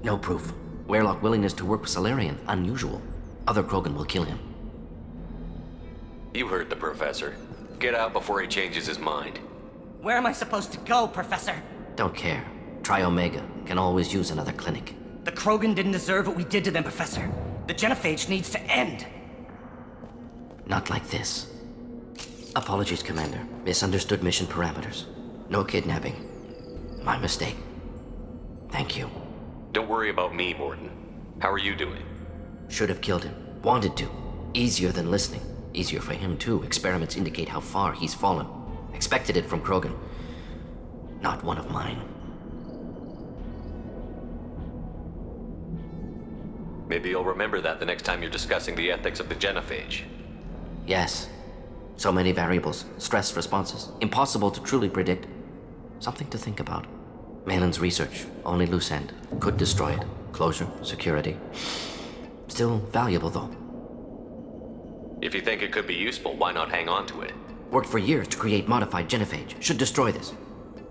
No proof. Weirlock willingness to work with Salarian, unusual. Other Krogan will kill him. You heard the professor. Get out before he changes his mind. Where am I supposed to go, Professor? Don't care. Try Omega. Can always use another clinic. The Krogan didn't deserve what we did to them, Professor. The genophage needs to end. Not like this. Apologies, Commander. Misunderstood mission parameters. No kidnapping. My mistake. Thank you. Don't worry about me, Morton. How are you doing? Should have killed him. Wanted to. Easier than listening. Easier for him, too. Experiments indicate how far he's fallen. Expected it from Krogan. Not one of mine. Maybe you'll remember that the next time you're discussing the ethics of the genophage. Yes. So many variables. Stress responses. Impossible to truly predict. Something to think about. Malin's research. Only loose end. Could destroy it. Closure. Security. Still valuable, though. If you think it could be useful, why not hang on to it? Worked for years to create modified genophage. Should destroy this.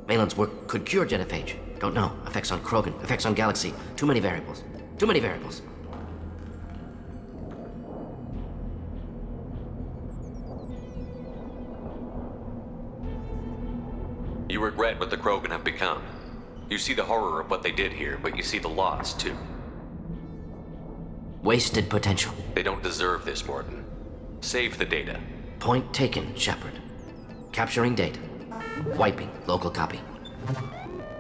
Malin's work could cure genophage. Don't know. Effects on Krogan. Effects on Galaxy. Too many variables. Too many variables. You regret what the Krogan have become. You see the horror of what they did here, but you see the loss, too. Wasted potential. They don't deserve this, Morton. Save the data. Point taken, Shepard. Capturing data. Wiping local copy.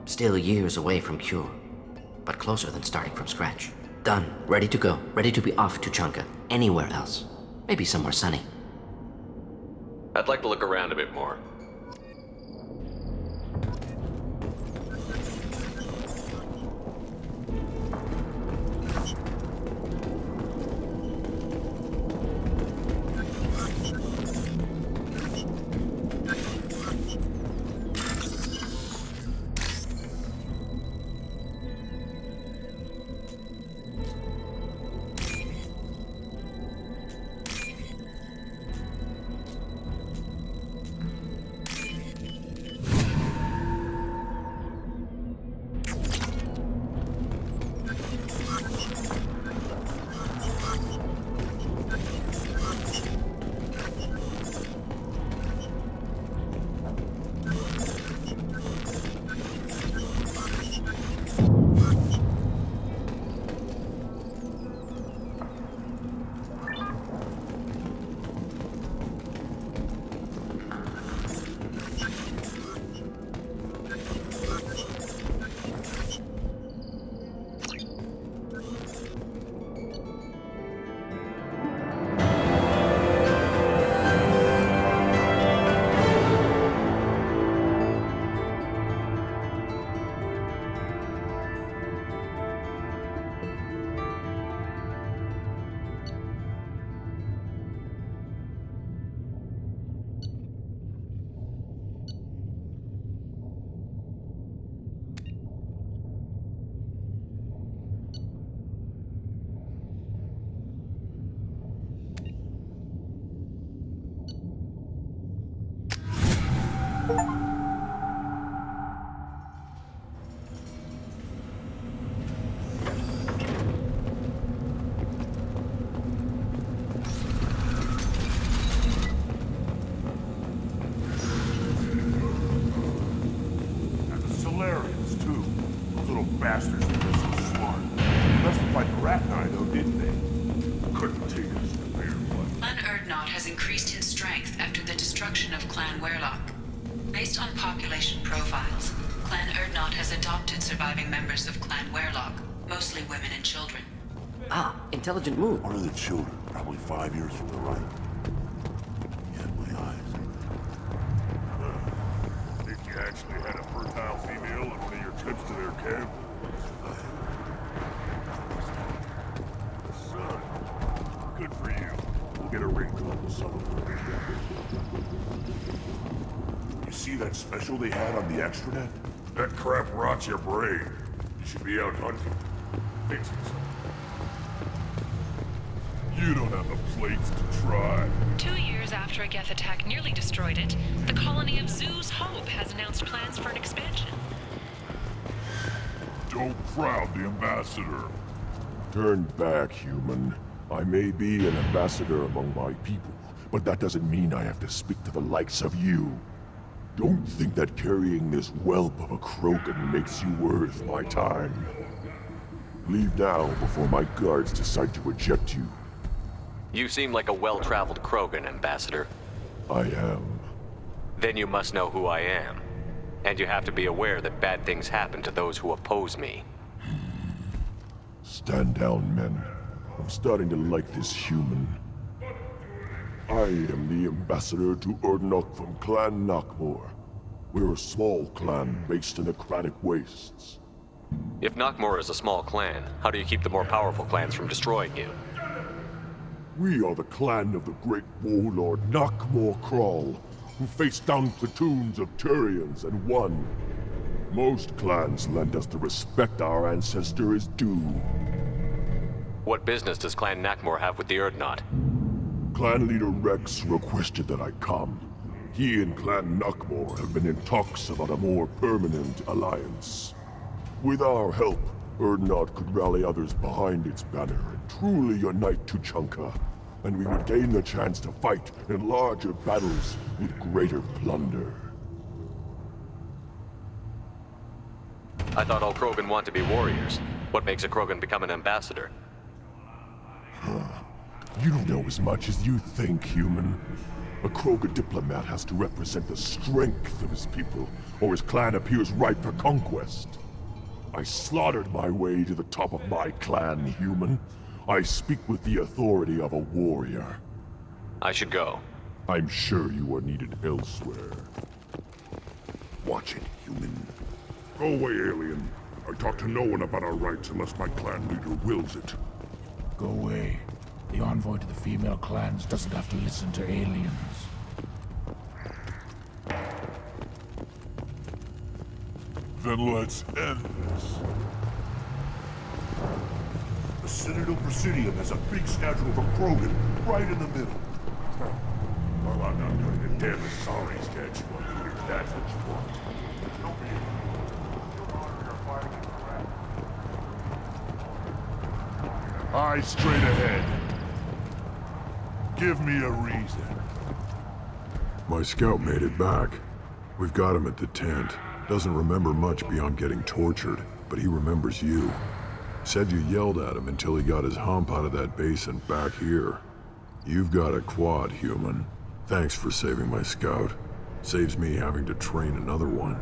Still years away from cure, but closer than starting from scratch. Done. Ready to go. Ready to be off Tuchanka. Anywhere else. Maybe somewhere sunny. I'd like to look around a bit more. like Rat and I, though, didn't they? Couldn't take us to bear one. Clan Erdnot has increased in strength after the destruction of Clan Werlock. Based on population profiles, Clan Erdnot has adopted surviving members of Clan Werlock, mostly women and children. Ah, intelligent move. One of the children, probably 5 years from the right. Yeah, my eyes. Think you actually had a fertile female on one of your trips to their camp? Son, good for you. We'll get a ring called the Son of the You see that special they had on the extranet? That crap rots your brain. You should be out hunting. Fixing something. You don't have the plates to try. 2 years after a Geth attack nearly destroyed it, the colony of Zoo's Hope has announced plans for an expansion. Don't crowd the ambassador. Turn back, human. I may be an ambassador among my people, but that doesn't mean I have to speak to the likes of you. Don't think that carrying this whelp of a Krogan makes you worth my time. Leave now before my guards decide to eject you. You seem like a well-traveled Krogan, Ambassador. I am. Then you must know who I am. And you have to be aware that bad things happen to those who oppose me. Stand down, men. I'm starting to like this human. I am the ambassador to Erdnok from Clan Nakmor. We're a small clan based in the Kratic Wastes. If Nakmor is a small clan, how do you keep the more powerful clans from destroying you? We are the clan of the great warlord Nakmor Kral, who faced down platoons of Turians and won. Most clans lend us the respect our ancestor is due. What business does Clan Nakmor have with the Erdnot? Clan leader Rex requested that I come. He and Clan Nakmor have been in talks about a more permanent alliance. With our help, Erdnot could rally others behind its banner and truly unite Tuchanka, and we would gain the chance to fight in larger battles with greater plunder. I thought all Krogan want to be warriors. What makes a Krogan become an ambassador? You don't know as much as you think, human. A Krogan diplomat has to represent the strength of his people, or his clan appears ripe for conquest. I slaughtered my way to the top of my clan, human. I speak with the authority of a warrior. I should go. I'm sure you are needed elsewhere. Watch it, human. Go away, alien. I talk to no one about our rights unless my clan leader wills it. Go away. The envoy to the female clans doesn't have to listen to aliens. Then let's end this. The Citadel Presidium has a big statue of a Krogan right in the middle. Well, I'm not putting a damn sorry statue up here, that's what you want. Don't be Eyes straight ahead. Give me a reason. My scout made it back. We've got him at the tent. Doesn't remember much beyond getting tortured, but he remembers you. Said you yelled at him until he got his hump out of that basin back here. You've got a quad, human. Thanks for saving my scout. Saves me having to train another one.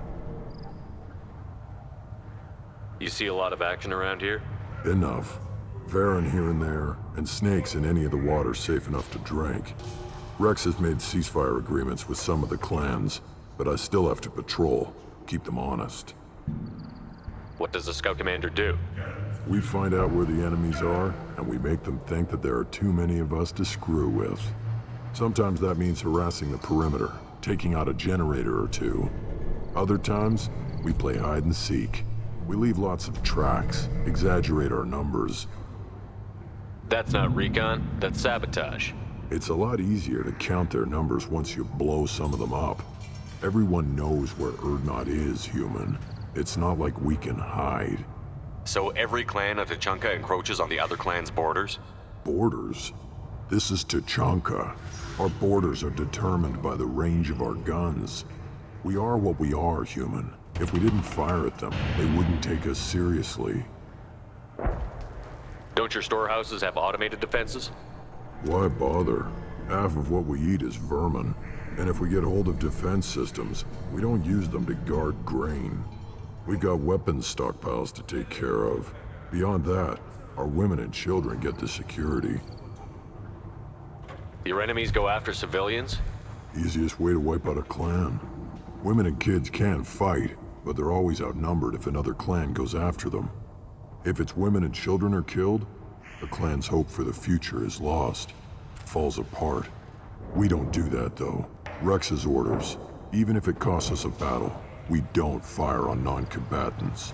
You see a lot of action around here? Enough. Varen here and there, and snakes in any of the water safe enough to drink. Rex has made ceasefire agreements with some of the clans, but I still have to patrol, keep them honest. What does the scout commander do? We find out where the enemies are, and we make them think that there are too many of us to screw with. Sometimes that means harassing the perimeter, taking out a generator or two. Other times, we play hide and seek. We leave lots of tracks, exaggerate our numbers. That's not recon, that's sabotage. It's a lot easier to count their numbers once you blow some of them up. Everyone knows where Erdnot is, human. It's not like we can hide. So every clan of Tuchanka encroaches on the other clan's borders? Borders? This is Tuchanka. Our borders are determined by the range of our guns. We are what we are, human. If we didn't fire at them, they wouldn't take us seriously. Don't your storehouses have automated defenses? Why bother? Half of what we eat is vermin. And if we get hold of defense systems, we don't use them to guard grain. We got weapons stockpiles to take care of. Beyond that, our women and children get the security. Your enemies go after civilians? Easiest way to wipe out a clan. Women and kids can fight, but they're always outnumbered if another clan goes after them. If its women and children are killed, the clan's hope for the future is lost. Falls apart. We don't do that, though. Rex's orders. Even if it costs us a battle, we don't fire on non-combatants.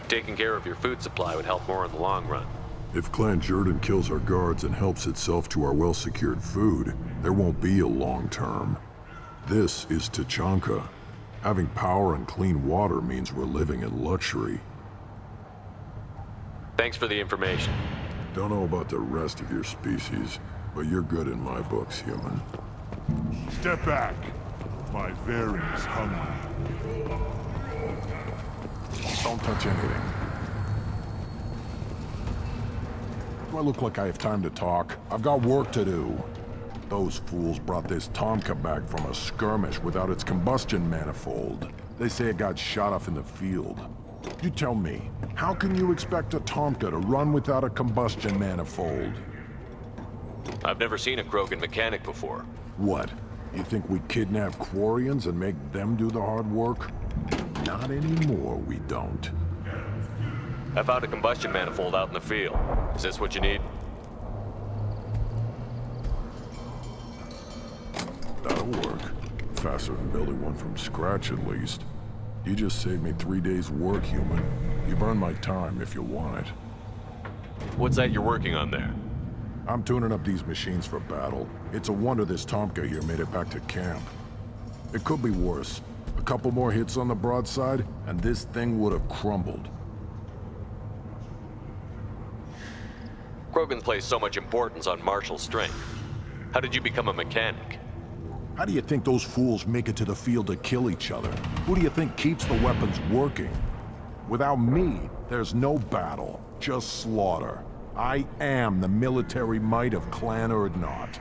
Taking care of your food supply would help more in the long run. If Clan Jordan kills our guards and helps itself to our well-secured food, there won't be a long term. This is Tuchanka. Having power and clean water means we're living in luxury. Thanks for the information. Don't know about the rest of your species, but you're good in my books, human. Step back. My Varyn is hungry. Don't touch anything. Do I look like I have time to talk? I've got work to do. Those fools brought this Tuchanka back from a skirmish without its combustion manifold. They say it got shot off in the field. You tell me, how can you expect a Tuchanka to run without a combustion manifold? I've never seen a Krogan mechanic before. What? You think we kidnap Quarians and make them do the hard work? Not anymore, we don't. I found a combustion manifold out in the field. Is this what you need? That'll work. Faster than building one from scratch, at least. You just saved me 3 days' work, human. You've earned my time if you want it. What's that you're working on there? I'm tuning up these machines for battle. It's a wonder this Tuchanka here made it back to camp. It could be worse. A couple more hits on the broadside, and this thing would have crumbled. Krogan place so much importance on martial strength. How did you become a mechanic? How do you think those fools make it to the field to kill each other? Who do you think keeps the weapons working? Without me, there's no battle, just slaughter. I am the military might of Clan Urdnot.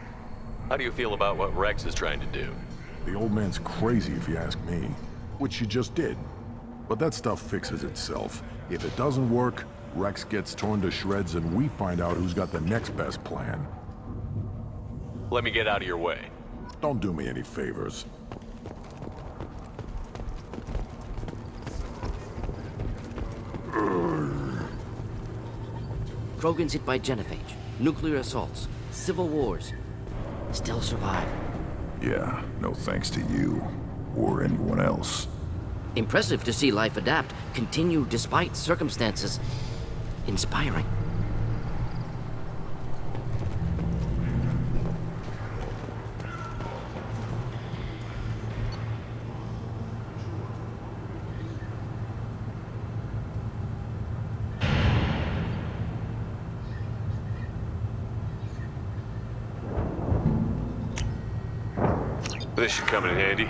How do you feel about what Rex is trying to do? The old man's crazy if you ask me, which you just did. But that stuff fixes itself. If it doesn't work, Rex gets torn to shreds and we find out who's got the next best plan. Let me get out of your way. Don't do me any favors. Krogans hit by genophage, nuclear assaults, civil wars. Still survive. Yeah, no thanks to you. Or anyone else. Impressive to see life adapt, continue despite circumstances. Inspiring. This should come in handy.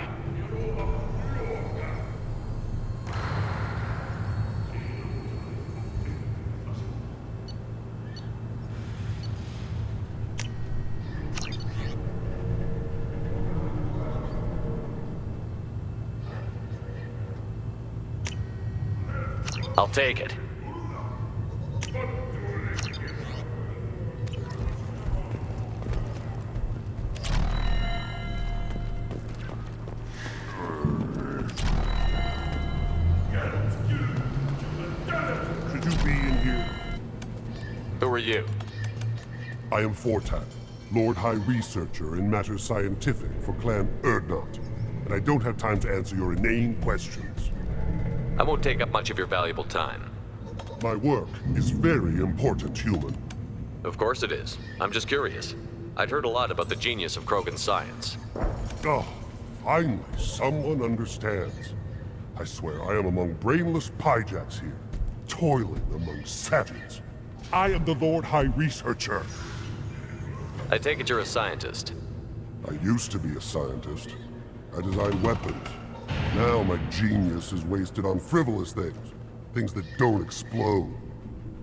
I'll take it. Should you be in here? Who are you? I am Fortak, Lord High Researcher in matters scientific for Clan Urdnot, and I don't have time to answer your inane questions. I won't take up much of your valuable time. My work is very important, human. Of course it is. I'm just curious. I'd heard a lot about the genius of Krogan science. Oh, finally, someone understands. I swear I am among brainless pyjacks here, toiling among savages. I am the Lord High Researcher. I take it you're a scientist. I used to be a scientist. I designed weapons. Now my genius is wasted on frivolous things. Things that don't explode.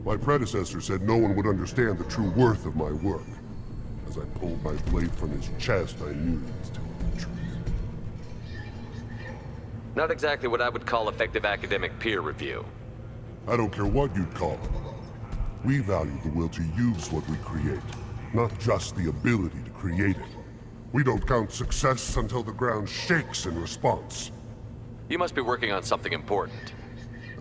My predecessor said no one would understand the true worth of my work. As I pulled my blade from his chest, I knew he was telling the truth. Not exactly what I would call effective academic peer review. I don't care what you'd call it. We value the will to use what we create, not just the ability to create it. We don't count success until the ground shakes in response. You must be working on something important.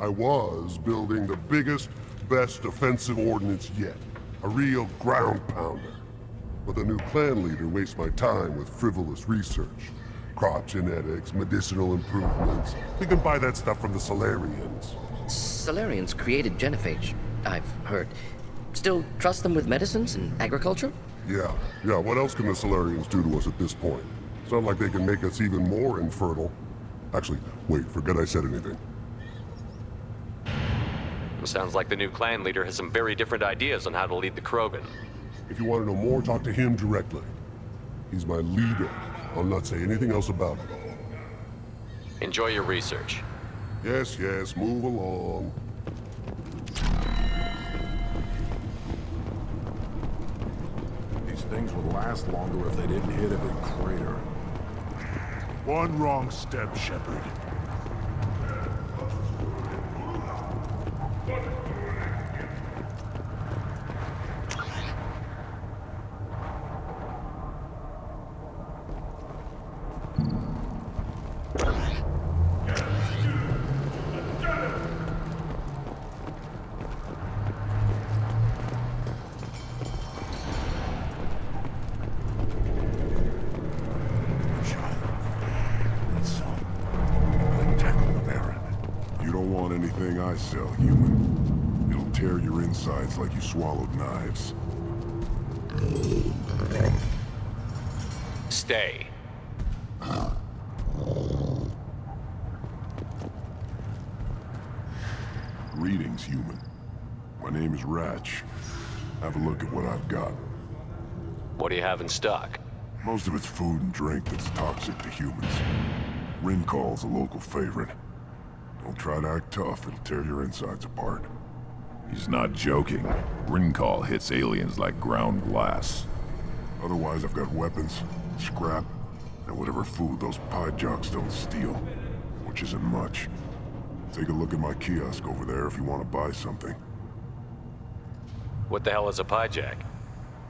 I was building the biggest, best offensive ordnance yet. A real ground pounder. But the new clan leader wastes my time with frivolous research. Crop genetics, medicinal improvements. We can buy that stuff from the Solarians. Solarians created genophage, I've heard. Still trust them with medicines and agriculture? Yeah. What else can the Solarians do to us at this point? It's not like they can make us even more infertile. Actually, wait, forget I said anything. Sounds like the new clan leader has some very different ideas on how to lead the Krogan. If you want to know more, talk to him directly. He's my leader. I'll not say anything else about it. Enjoy your research. Yes, move along. These things would last longer if they didn't hit every crater. One wrong step, Shepard. I sell, human. It'll tear your insides like you swallowed knives. Stay. Greetings, human. My name is Ratch. Have a look at what I've got. What do you have in stock? Most of it's food and drink that's toxic to humans. Rincall's a local favorite. Don't try to act tough, it'll tear your insides apart. He's not joking. Rincall hits aliens like ground glass. Otherwise, I've got weapons, scrap, and whatever food those pie jocks don't steal. Which isn't much. Take a look at my kiosk over there if you want to buy something. What the hell is a pie jack?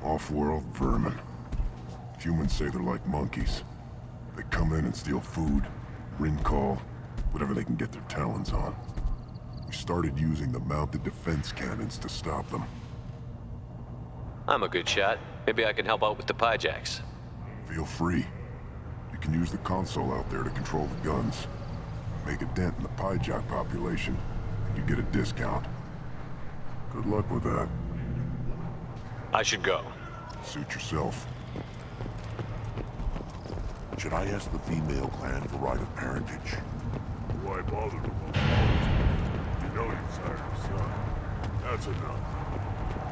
Off-world vermin. Humans say they're like monkeys. They come in and steal food, Rincall, whatever they can get their talons on. We started using the mounted defense cannons to stop them. I'm a good shot. Maybe I can help out with the pie jacks. Feel free. You can use the console out there to control the guns. Make a dent in the pie jack population, and you get a discount. Good luck with that. I should go. Suit yourself. Should I ask the female clan for right of parentage? Why bother about politics? You know you sired your son. That's enough.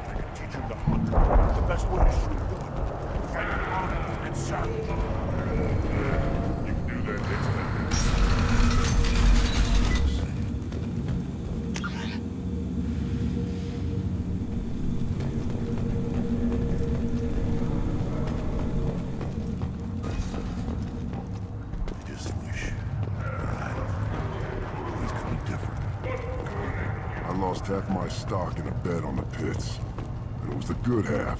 I can teach him to hunt. The best way to shoot one. Fight honor and savage. You can do that next time. Lost half my stock in a bet on the pits. And it was the good half.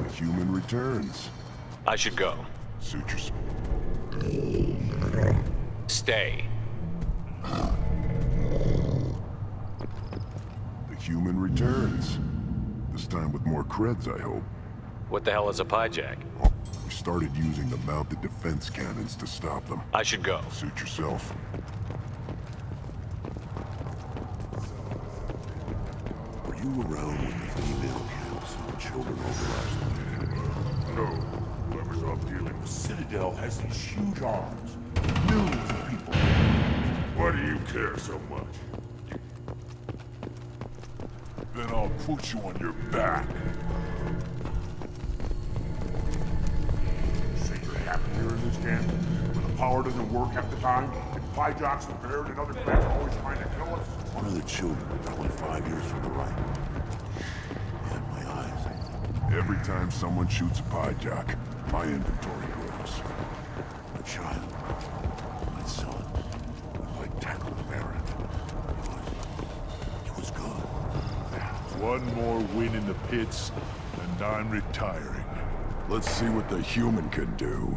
The human returns. I should go. Suit yourself. Stay. The human returns. This time with more creds, I hope. What the hell is a pie jack? We started using the mounted defense cannons to stop them. I should go. Suit yourself. Were you around when the female camps and children overlapped? No. Whoever's off dealing The with... Citadel has these huge arms. Millions of people. Why do you care so much? Then I'll put you on your back. power doesn't work half the time? If Pyjok's repaired and other clans are always trying to kill us? One of the children that went 5 years from the right. Yeah, my eyes. Every time someone shoots a Pyjok, my inventory grows. A child. My son. I tackled the Baron. It was good. One more win in the pits, and I'm retiring. Let's see what the human can do.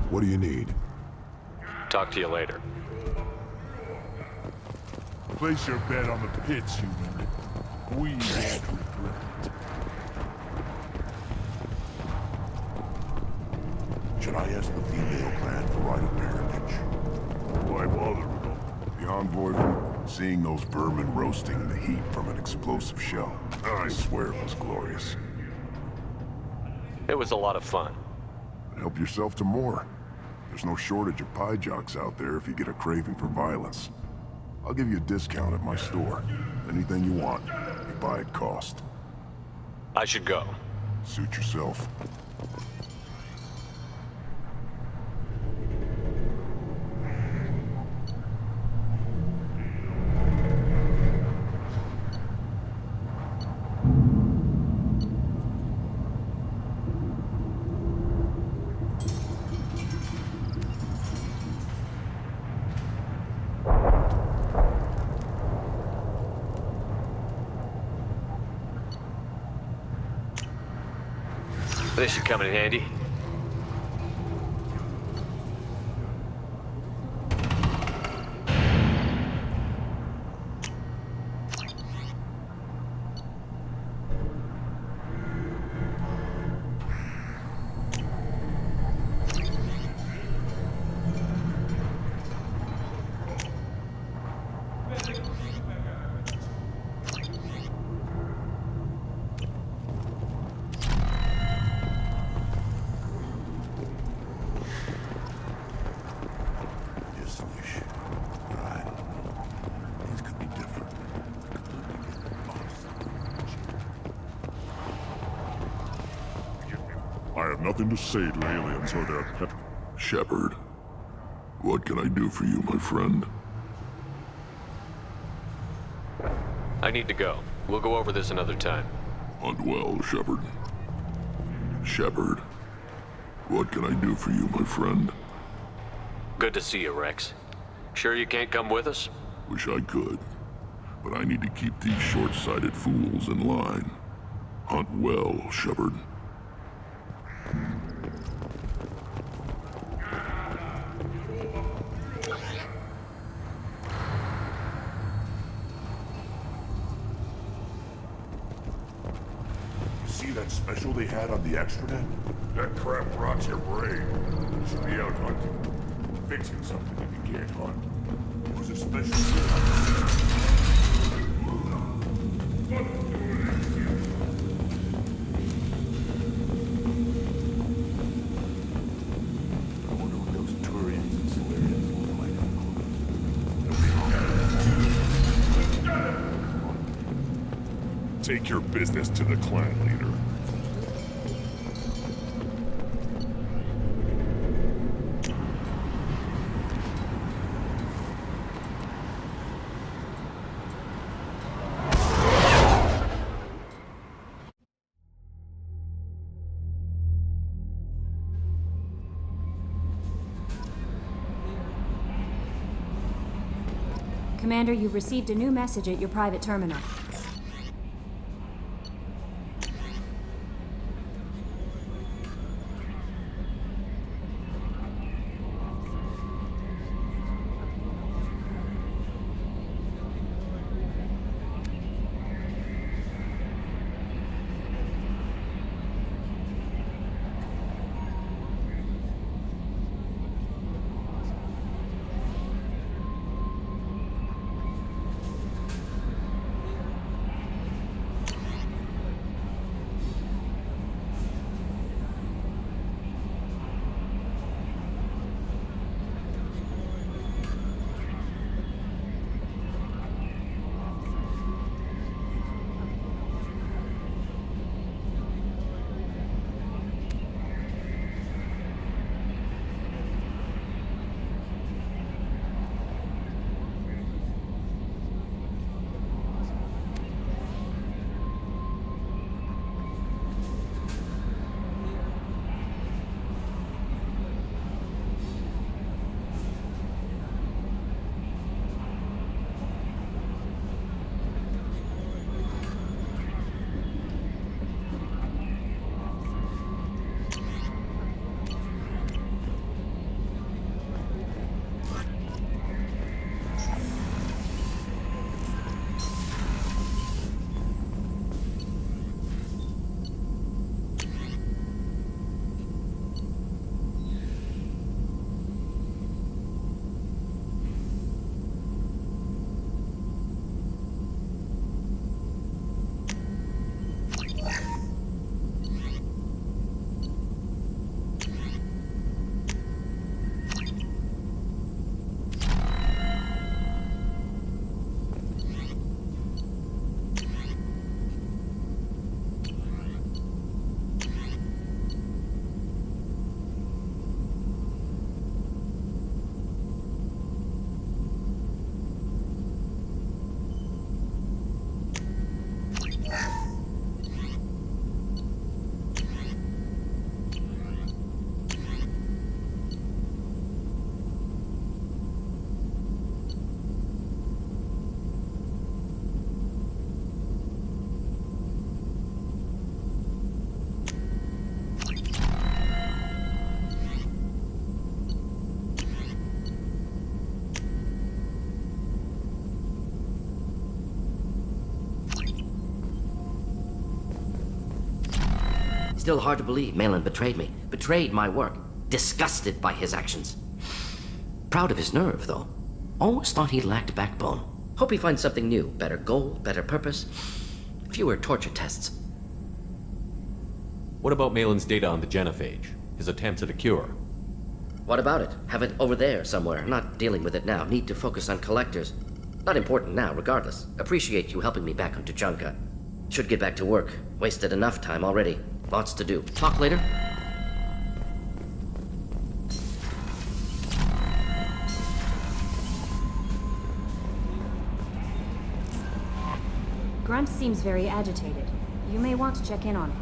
What do you need? Talk to you later. Place your bet on the pits, human. We won't regret it. Should I ask the female clan for right of parentage? Why bother with them? The envoy from seeing those vermin roasting in the heat from an explosive shell. I swear it was glorious. It was a lot of fun. Help yourself to more. There's no shortage of Pyjoks out there if you get a craving for violence. I'll give you a discount at my store. Anything you want, you buy at cost. I should go. Suit yourself. This should come in handy. nothing to say to aliens or their pet. Shepard, what can I do for you, my friend? I need to go. We'll go over this another time. Hunt well, Shepard. Shepard, what can I do for you, my friend? Good to see you, Rex. Sure you can't come with us? Wish I could, but I need to keep these short-sighted fools in line. Hunt well, Shepard. See that special they had on the extranet? That crap rots your brain. You should be out hunting. Fixing something if you can't hunt. It was a special I wonder what those Turians and Solarians look like. Take your business to the clan leader. Commander, you've received a new message at your private terminal. Still hard to believe Malin betrayed me. Betrayed my work. Disgusted by his actions. Proud of his nerve, though. Almost thought he lacked backbone. Hope he finds something new. Better goal, better purpose. Fewer torture tests. What about Malin's data on the genophage? His attempts at a cure? What about it? Have it over there somewhere. Not dealing with it now. Need to focus on collectors. Not important now, regardless. Appreciate you helping me back on Tuchanka. Should get back to work. Wasted enough time already. Lots to do. Talk later? Grunt seems very agitated. You may want to check in on him.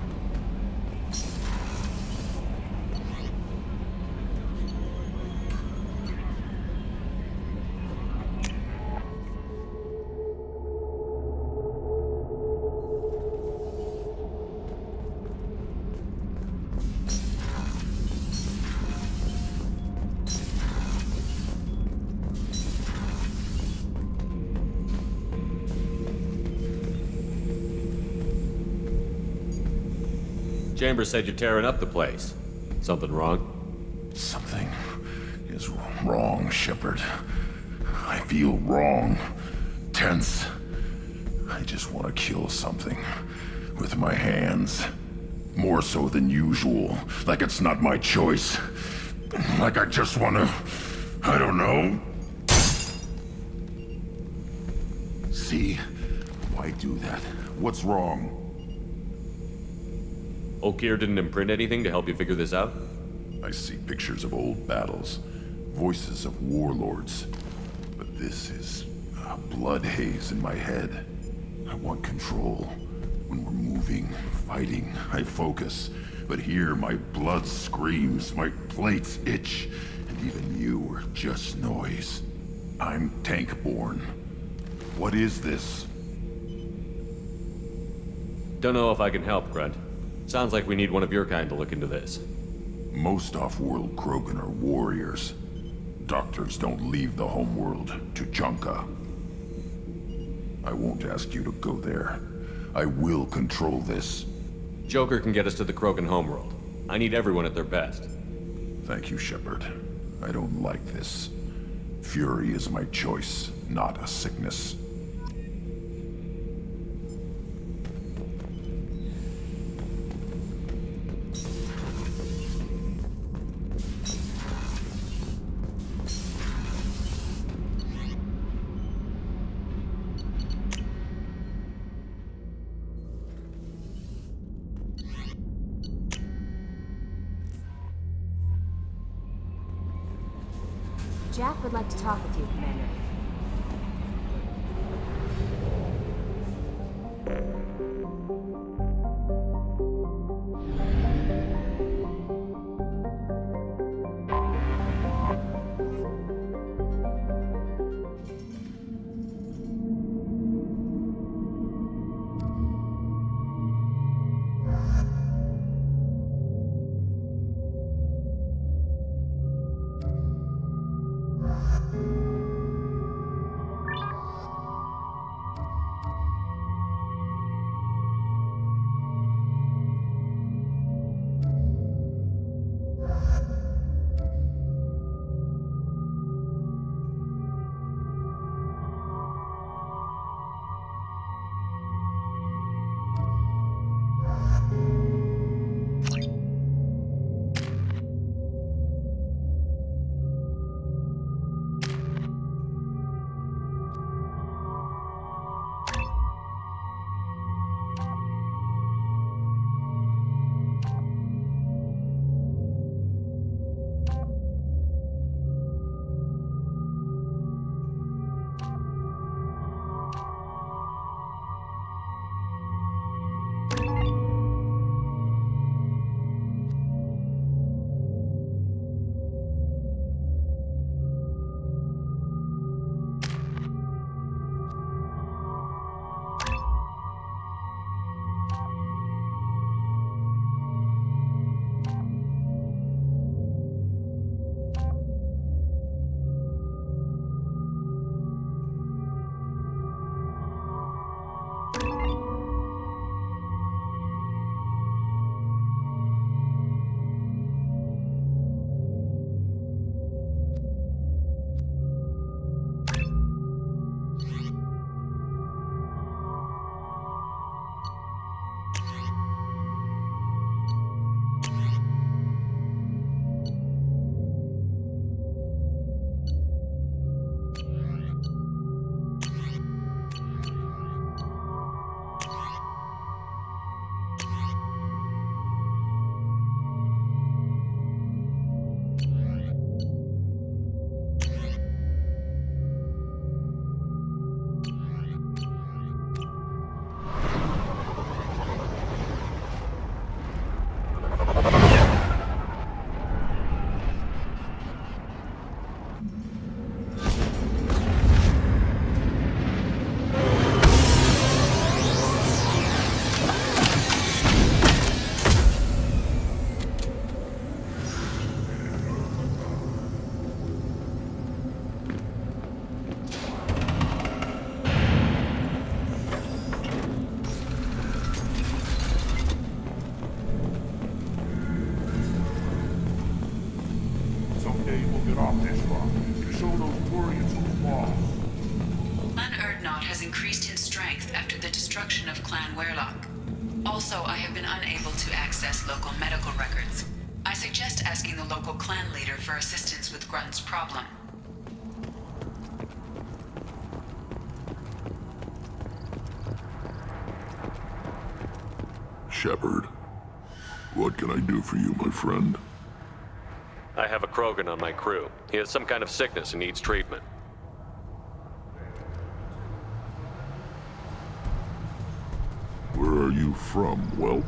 Chambers said you're tearing up the place. Something wrong? Something is wrong, Shepard. I feel wrong. Tense. I just want to kill something. With my hands. More so than usual. Like it's not my choice. Like I just want to... I don't know. See? Why do that? What's wrong? Okeer didn't imprint anything to help you figure this out? I see pictures of old battles, voices of warlords. But this is a blood haze in my head. I want control. When we're moving, fighting, I focus. But here my blood screams, my plates itch, and even you are just noise. I'm tank-born. What is this? Don't know if I can help, Grunt. Sounds like we need one of your kind to look into this. Most off-world Krogan are warriors. Doctors don't leave the homeworld, Tuchanka. I won't ask you to go there. I will control this. Joker can get us to the Krogan homeworld. I need everyone at their best. Thank you, Shepard. I don't like this. Fury is my choice, not a sickness. Jack would like to talk with you, Commander. this far. To show those Turians who's boss. Clan Erdnot has increased in strength after the destruction of Clan Werlock. Also, I have been unable to access local medical records. I suggest asking the local clan leader for assistance with Grunt's problem. Shepard, what can I do for you, my friend? I have a Krogan on my crew. He has some kind of sickness and needs treatment. Where are you from, whelp?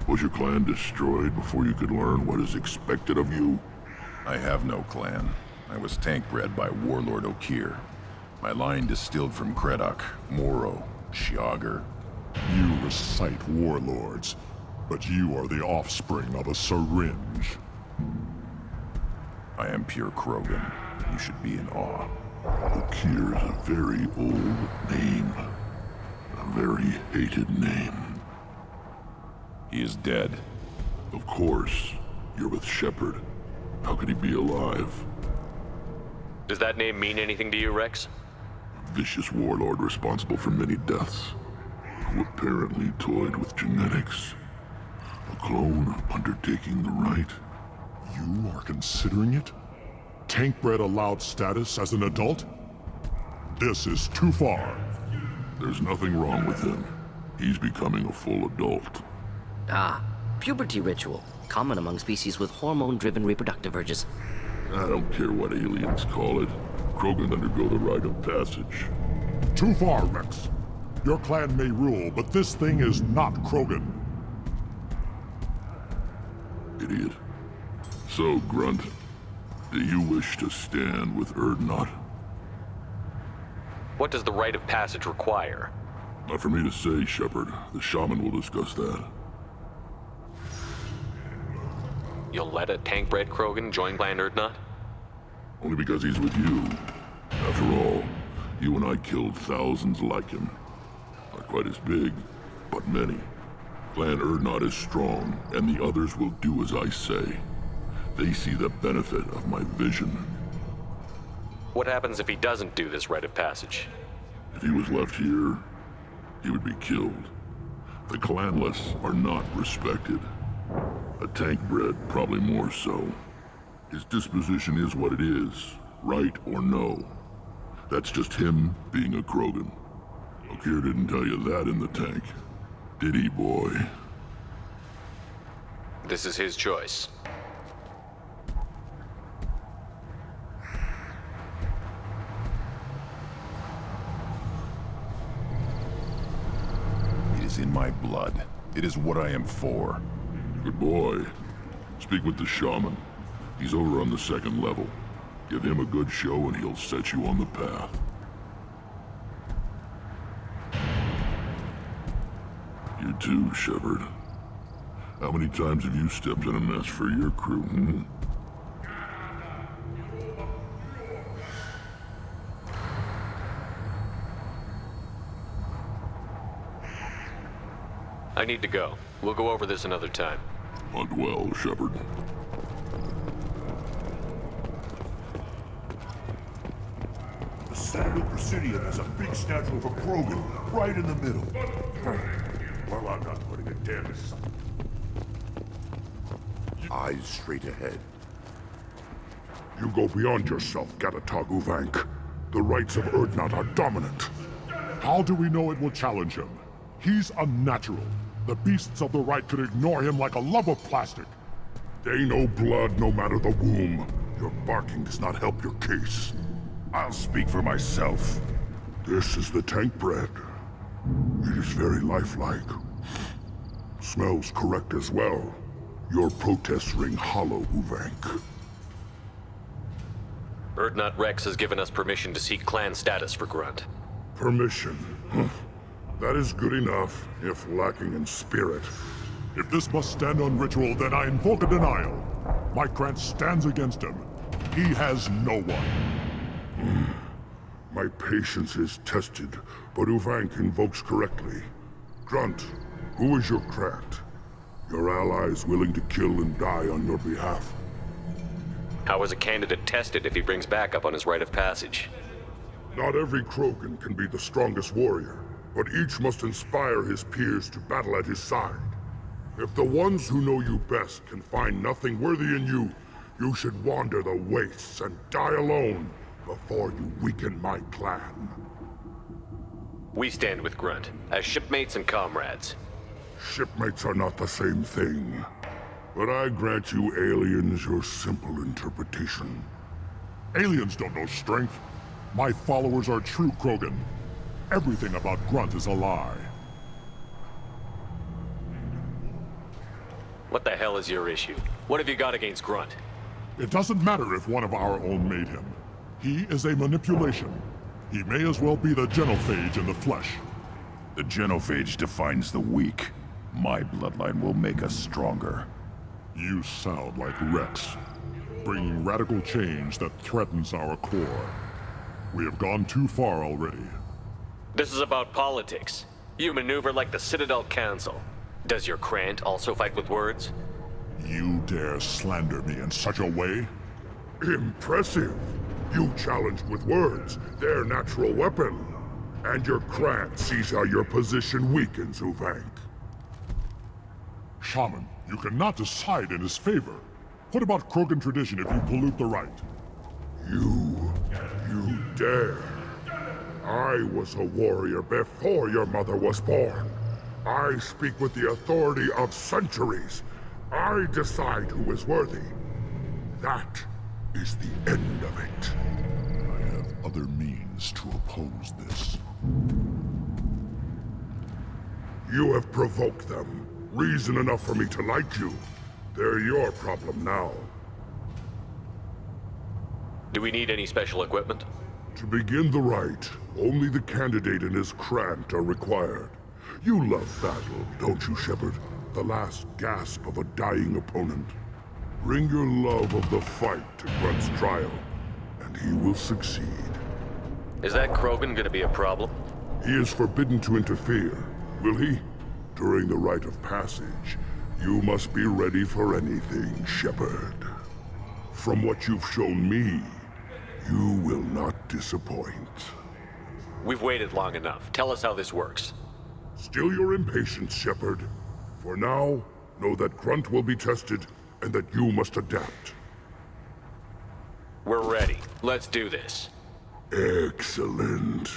Was your clan destroyed before you could learn what is expected of you? I have no clan. I was tank bred by Warlord Okir. My line distilled from Kredok, Moro, Shiagar. You recite warlords, but you are the offspring of a syringe. I am pure Krogan. You should be in awe. Okir is a very old name. A very hated name. He is dead. Of course. You're with Shepard. How could he be alive? Does that name mean anything to you, Rex? A vicious warlord responsible for many deaths, who apparently toyed with genetics. A clone undertaking the rite. You are considering it? Tank-bred allowed status as an adult? This is too far. There's nothing wrong with him. He's becoming a full adult. Ah, puberty ritual. Common among species with hormone-driven reproductive urges. I don't care what aliens call it. Krogan undergo the rite of passage. Too far, Rex. Your clan may rule, but this thing is not Krogan. Idiot. So, Grunt, do you wish to stand with Erdnot? What does the rite of passage require? Not for me to say, Shepard. The shaman will discuss that. You'll let a tank-bred Krogan join Clan Erdnot? Only because he's with you. After all, you and I killed thousands like him. Not quite as big, but many. Clan Erdnot is strong, and the others will do as I say. They see the benefit of my vision. What happens if he doesn't do this rite of passage? If he was left here, he would be killed. The clanless are not respected. A tank-bred, probably more so. His disposition is what it is, right or no. That's just him being a Krogan. Okir didn't tell you that in the tank. Did he, boy? This is his choice. It is in my blood. It is what I am for. Good boy. Speak with the shaman. He's over on the second level. Give him a good show and he'll set you on the path. You too, Shepard. How many times have you stepped in a mess for your crew, hmm? I need to go. We'll go over this another time. Hunt well, Shepard. The Standard Presidium has a big statue of a Krogan right in the middle. Well, I'm not putting a damn sight. Eyes straight ahead. You go beyond yourself, Gatatog Uvank. The rights of Erdnot are dominant. How do we know it will challenge him? He's unnatural. The beasts of the right could ignore him like a lump of plastic. They know blood no matter the womb. Your barking does not help your case. I'll speak for myself. This is the tank bred. It is very lifelike. Smells correct as well. Your protests ring hollow, Uvank. Erdnot Rex has given us permission to seek clan status for Grunt. Permission. That is good enough, if lacking in spirit. If this must stand on ritual, then I invoke a denial. My clan stands against him. He has no one. My patience is tested, but Uvank invokes correctly. Grunt, who is your Krat? Your allies willing to kill and die on your behalf? How is a candidate tested if he brings backup on his rite of passage? Not every Krogan can be the strongest warrior, but each must inspire his peers to battle at his side. If the ones who know you best can find nothing worthy in you, you should wander the wastes and die alone before you weaken my clan. We stand with Grunt, as shipmates and comrades. Shipmates are not the same thing. But I grant you aliens your simple interpretation. Aliens don't know strength. My followers are true Krogan. Everything about Grunt is a lie. What the hell is your issue? What have you got against Grunt? It doesn't matter if one of our own made him. He is a manipulation. He may as well be the genophage in the flesh. The genophage defines the weak. My bloodline will make us stronger. You sound like Rex, bringing radical change that threatens our core. We have gone too far already. This is about politics. You maneuver like the Citadel Council. Does your Krant also fight with words? You dare slander me in such a way? Impressive! You challenged with words, their natural weapon. And your Krant sees how your position weakens, Uvank. Shaman, you cannot decide in his favor. What about Krogan tradition if you pollute the rite? You dare. I was a warrior before your mother was born. I speak with the authority of centuries. I decide who is worthy. That is the end of it. I have other means to oppose this. You have provoked them. Reason enough for me to like you. They're your problem now. Do we need any special equipment? To begin the rite, only the candidate and his Krant are required. You love battle, don't you, Shepard? The last gasp of a dying opponent. Bring your love of the fight to Grunt's trial, and he will succeed. Is that Krogan gonna be a problem? He is forbidden to interfere, will he? During the rite of passage, you must be ready for anything, Shepard. From what you've shown me, you will not disappoint. We've waited long enough. Tell us how this works. Still your impatience, Shepard. For now, know that Grunt will be tested, and that you must adapt. We're ready. Let's do this. Excellent.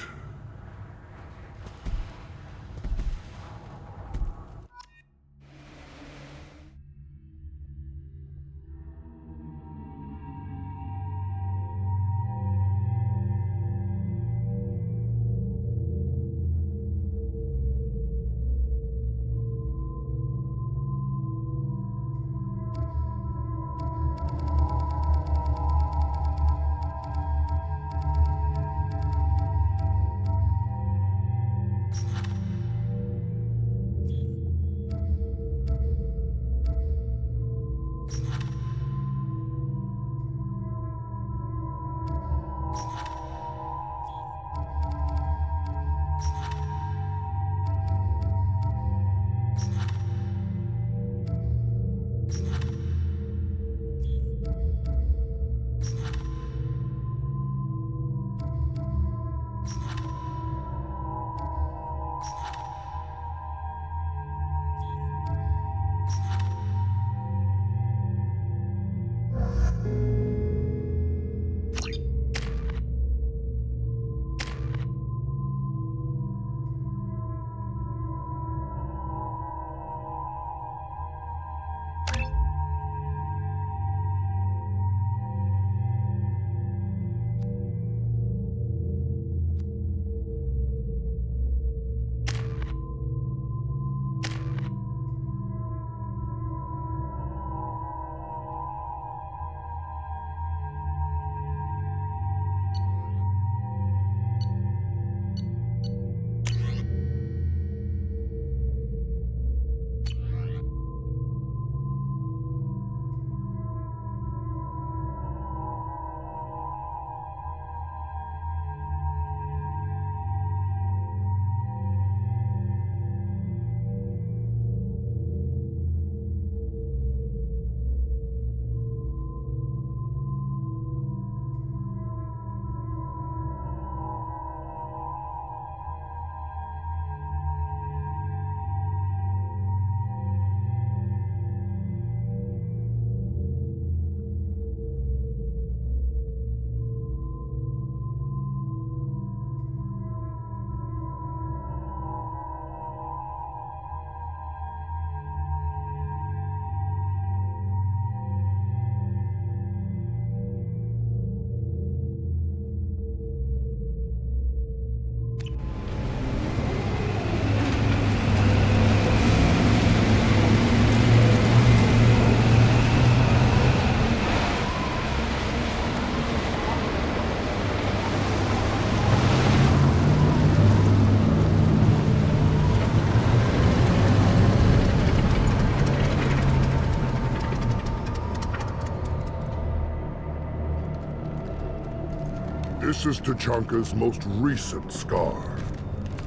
This is Tuchanka's most recent scar.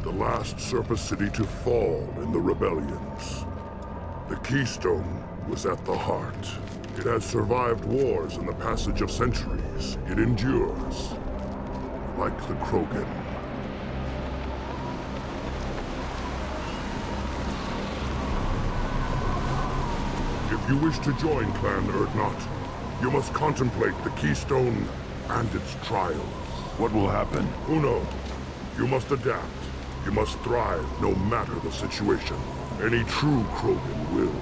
The last surface city to fall in the rebellions. The Keystone was at the heart. It has survived wars and the passage of centuries. It endures. Like the Krogan. If you wish to join Clan Urdnot, you must contemplate the Keystone and its trials. What will happen? Who knows? You must adapt. You must thrive no matter the situation. Any true Krogan will.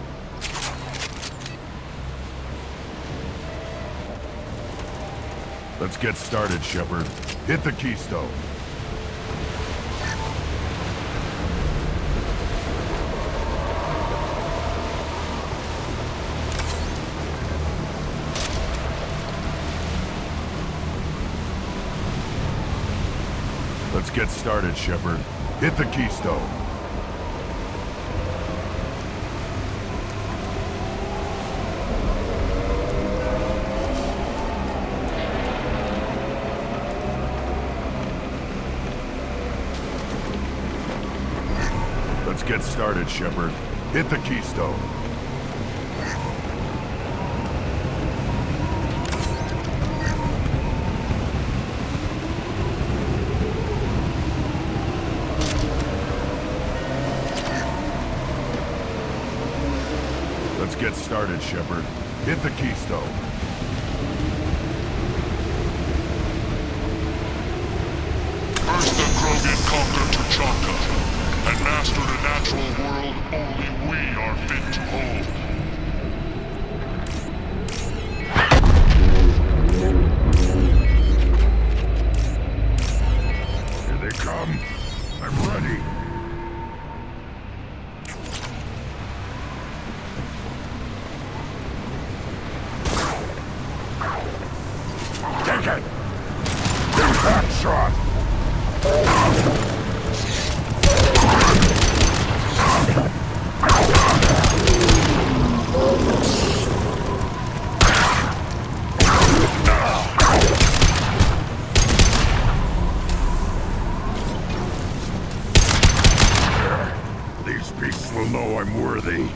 Let's get started, Shepard. Hit the Keystone. Let's get started, Shepard. Hit the Keystone. Let's get started, Shepard. Hit the Keystone. Let's get started, Shepard. Hit the Keystone. First the Krogan conquered Tuchanka and mastered a natural world only we are fit to hold. Here they come. I'm ready. Take it! Impact shot! These beasts will know I'm worthy.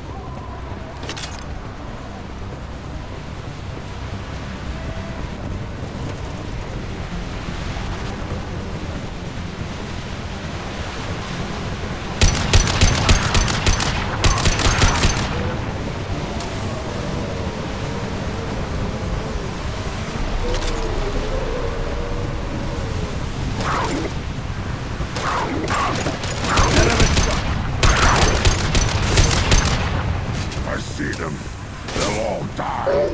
I see them. They'll all die.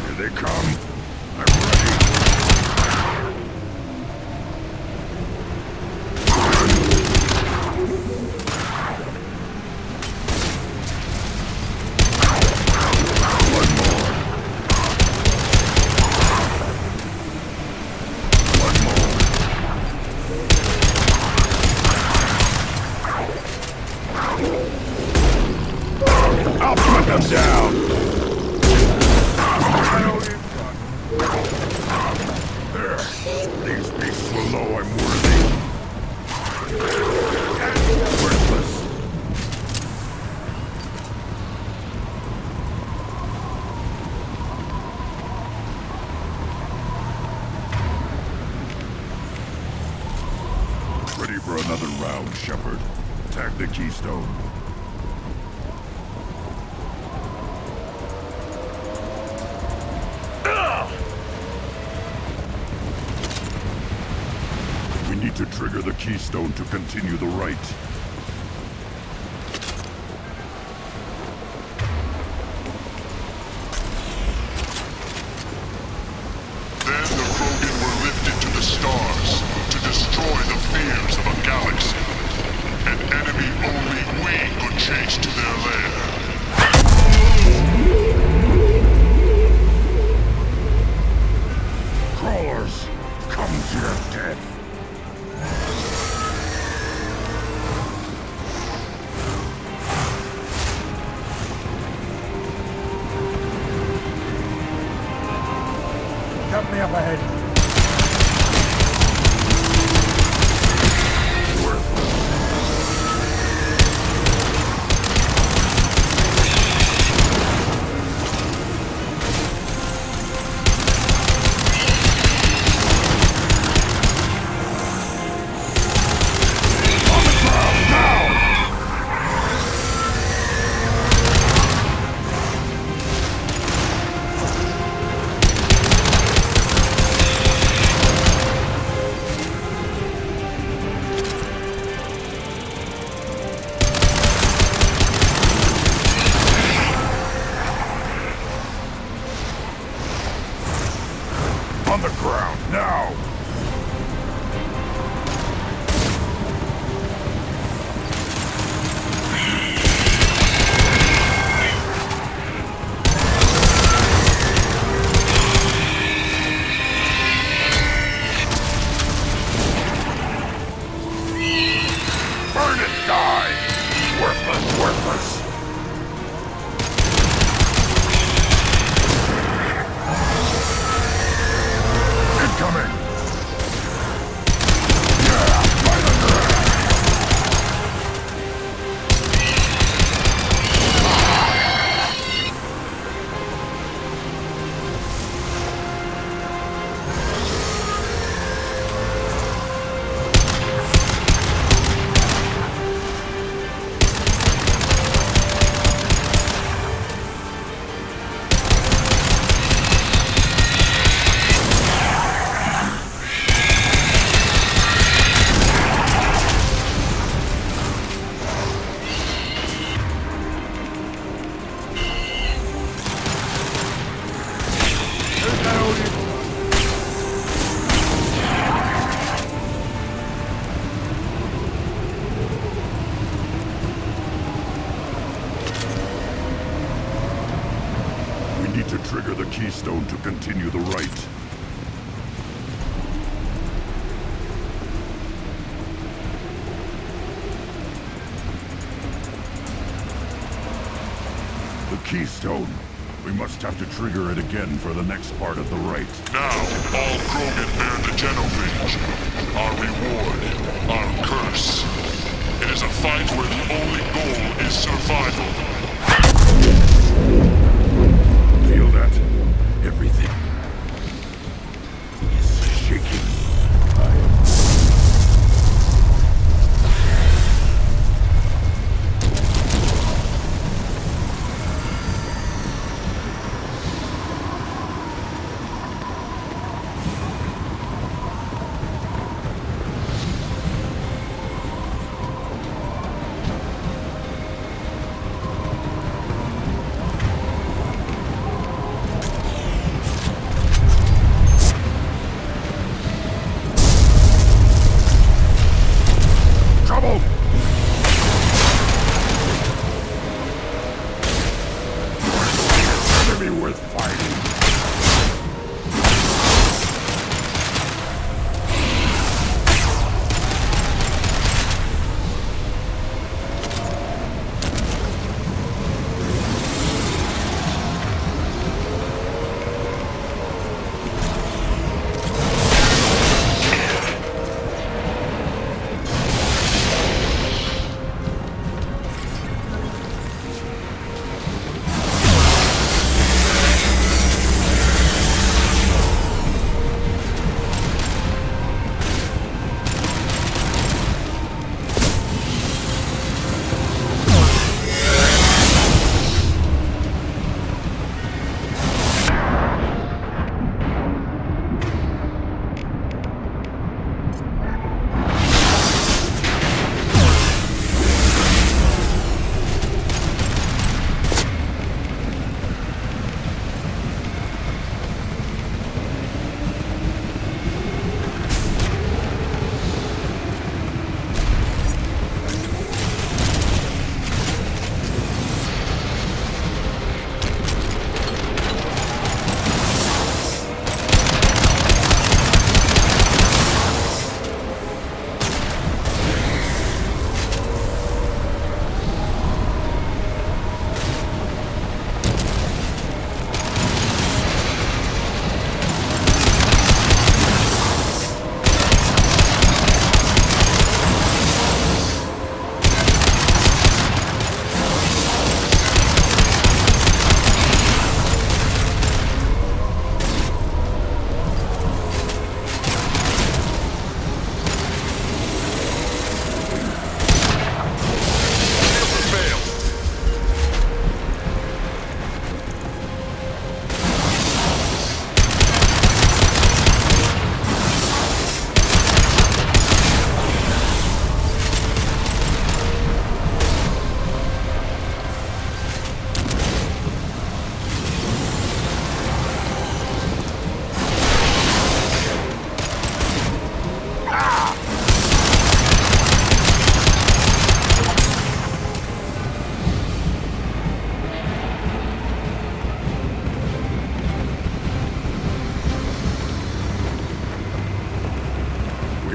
Here they come. I'm ready. I'll put them down! There. These beasts will know I'm worthy. Worthless. Ready for another round, Shepard. Attack the Keystone. We need to trigger the Keystone to continue the right. Then the Krogan were lifted to the stars. enemy only we could chase to their lair. Crawlers, come to your death. Got me up ahead. On the ground, now! Burn it, die! Worthless, worthless! Incoming! Yeah, right under it! We need to trigger the keystone to continue the rite. The keystone. We must have to trigger it again for the next part of the rite. Now, all Krogan bear the genophage. Our reward, our curse. It is a fight where the only goal is survival. Feel that? Everything is shaking.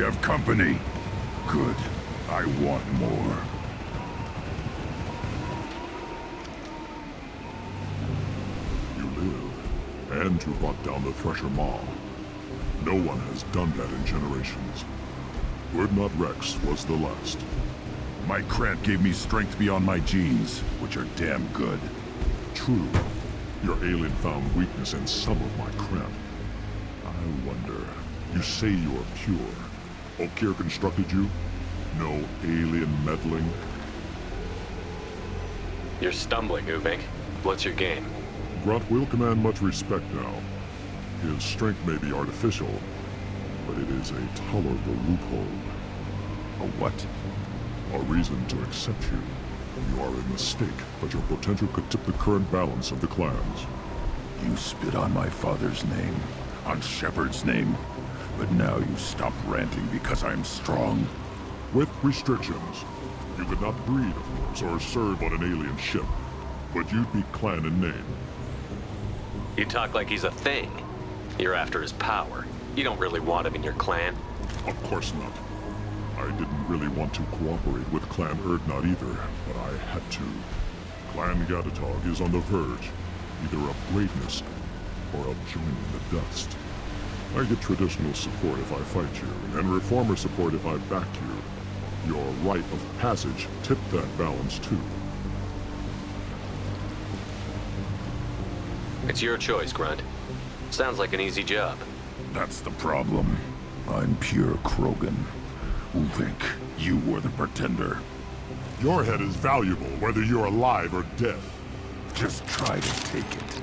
have company. Good. I want more. You live, and you brought down the Thresher Maw. No one has done that in generations. Urdnot Rex was the last. My Krant gave me strength beyond my genes, which are damn good. True. Your alien found weakness in some of my Krant. I wonder, you say you're pure. Okeer constructed you? No alien meddling? You're stumbling, Uvink. What's your game? Grunt will command much respect now. His strength may be artificial, but it is a tolerable loophole. A what? A reason to accept you. You are a mistake, but your potential could tip the current balance of the clans. You spit on my father's name, on Shepard's name, but now you stop ranting because I'm strong. With restrictions. You could not breed, of course, or serve on an alien ship, but you'd be clan in name. You talk like he's a thing. You're after his power. You don't really want him in your clan. Of course not. I didn't really want to cooperate with Clan Urdnot either, but I had to. Clan Gatatog is on the verge, either of greatness or of joining the dust. I get traditional support if I fight you, and reformer support if I back you. Your rite of passage tipped that balance too. It's your choice, Grunt. Sounds like an easy job. That's the problem. I'm pure Krogan. Uvink, you were the pretender. Your head is valuable, whether you're alive or dead. Just try to take it.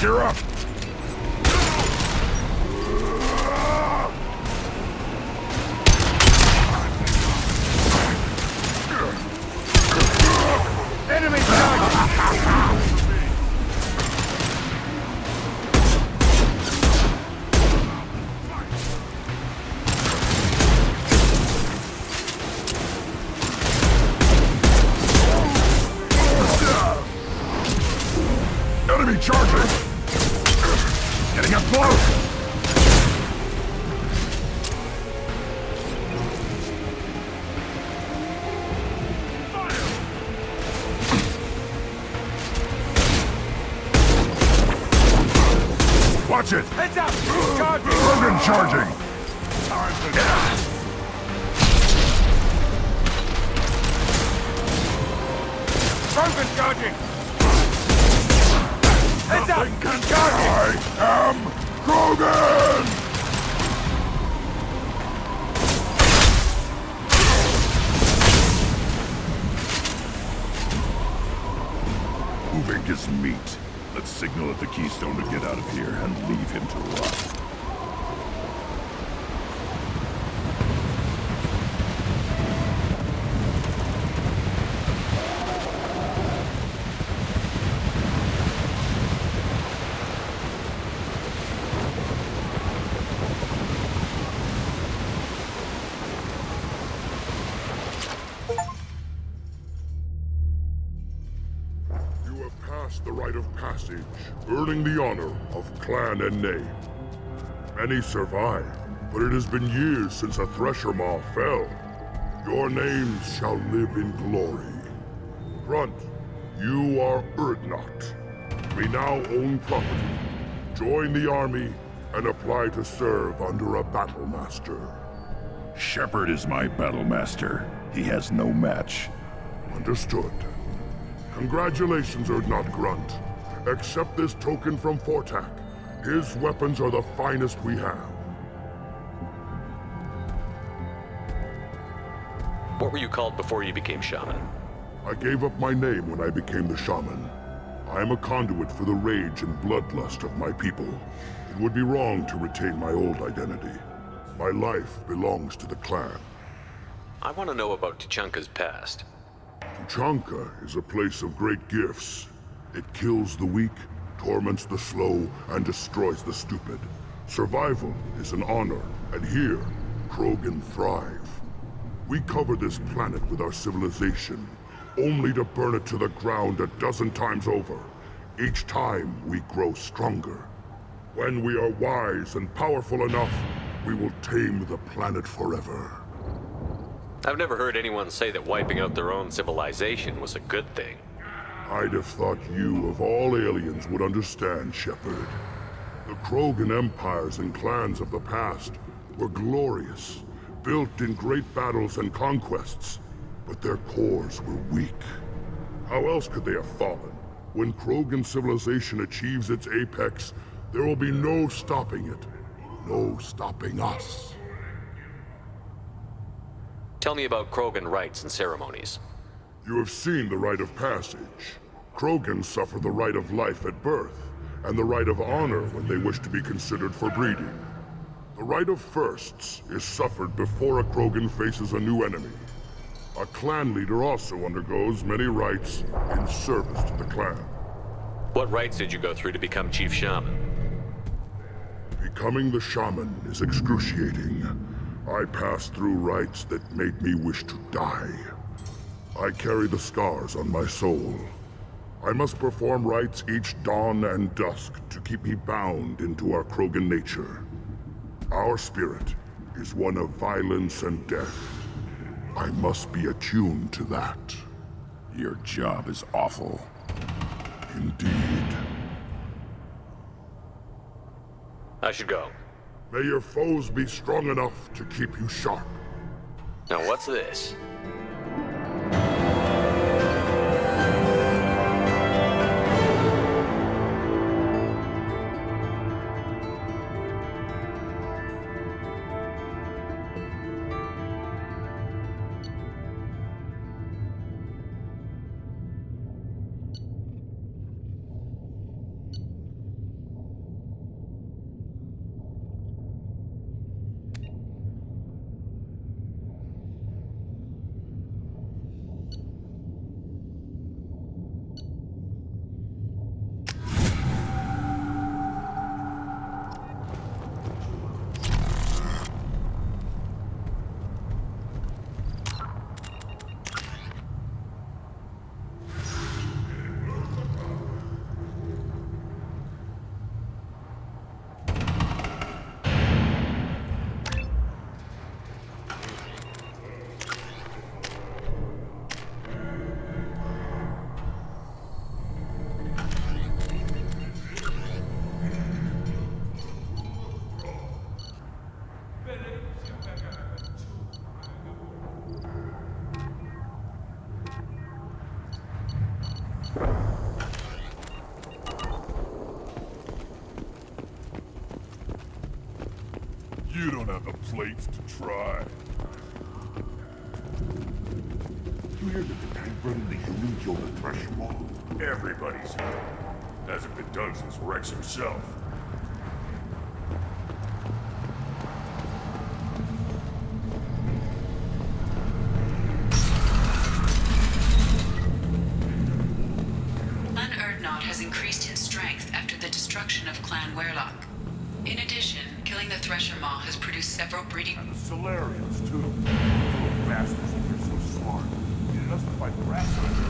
Gear up! Enemy target! Enemy charging! Getting up close! Watch it! Heads up! Charging! Krogan charging! Krogan charging! Heads up! Charging! I am Krogan! Uvink is meat. Let's signal at the Keystone to get out of here and leave him to rot. The rite of passage, earning the honor of clan and name. Many survive, but it has been years since a Thresher Maw fell. Your names shall live in glory. Grunt, you are Urdnot. We now own property. Join the army and apply to serve under a battle master. Shepard is my battle master. He has no match. Understood. Congratulations, Urdnot Grunt. Accept this token from Fortak. His weapons are the finest we have. What were you called before you became shaman? I gave up my name when I became the shaman. I am a conduit for the rage and bloodlust of my people. It would be wrong to retain my old identity. My life belongs to the clan. I want to know about Tuchanka's past. Tuchanka is a place of great gifts. It kills the weak, torments the slow, and destroys the stupid. Survival is an honor, and here, Krogan thrive. We cover this planet with our civilization, only to burn it to the ground a dozen times over. Each time we grow stronger. When we are wise and powerful enough, we will tame the planet forever. I've never heard anyone say that wiping out their own civilization was a good thing. I'd have thought you, of all aliens, would understand, Shepard. The Krogan empires and clans of the past were glorious, built in great battles and conquests, but their cores were weak. How else could they have fallen? When Krogan civilization achieves its apex, there will be no stopping it. No stopping us. Tell me about Krogan rites and ceremonies. You have seen the rite of passage. Krogans suffer the rite of life at birth, and the rite of honor when they wish to be considered for breeding. The rite of firsts is suffered before a Krogan faces a new enemy. A clan leader also undergoes many rites in service to the clan. What rites did you go through to become Chief Shaman? Becoming the shaman is excruciating. I passed through rites that made me wish to die. I carry the scars on my soul. I must perform rites each dawn and dusk to keep me bound into our Krogan nature. Our spirit is one of violence and death. I must be attuned to that. Your job is awful. Indeed. I should go. May your foes be strong enough to keep you sharp. Now what's this? You don't have the plates to try. You hear that the tank running the human killed the Thresher Maw? Everybody's heard. Hasn't been done since Rex himself. Clan Urdnot has increased in strength after the destruction of Clan Werlock. In addition, killing the Thresher Maw has produced several breeding... And the Solarians, too. Little bastards think they're so smart. Needed us to fight rats on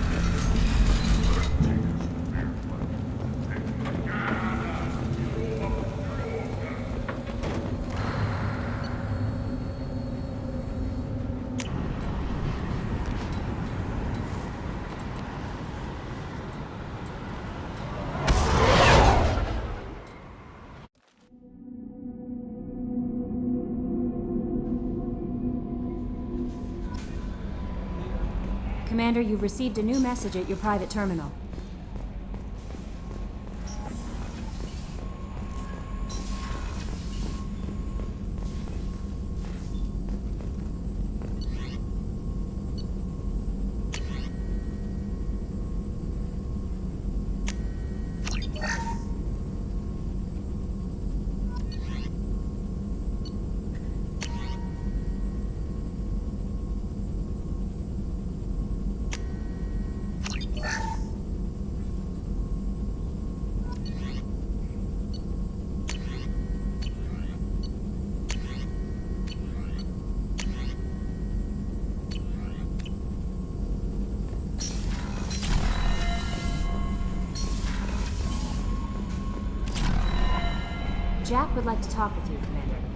Commander, you've received a new message at your private terminal. Jack would like to talk with you, Commander.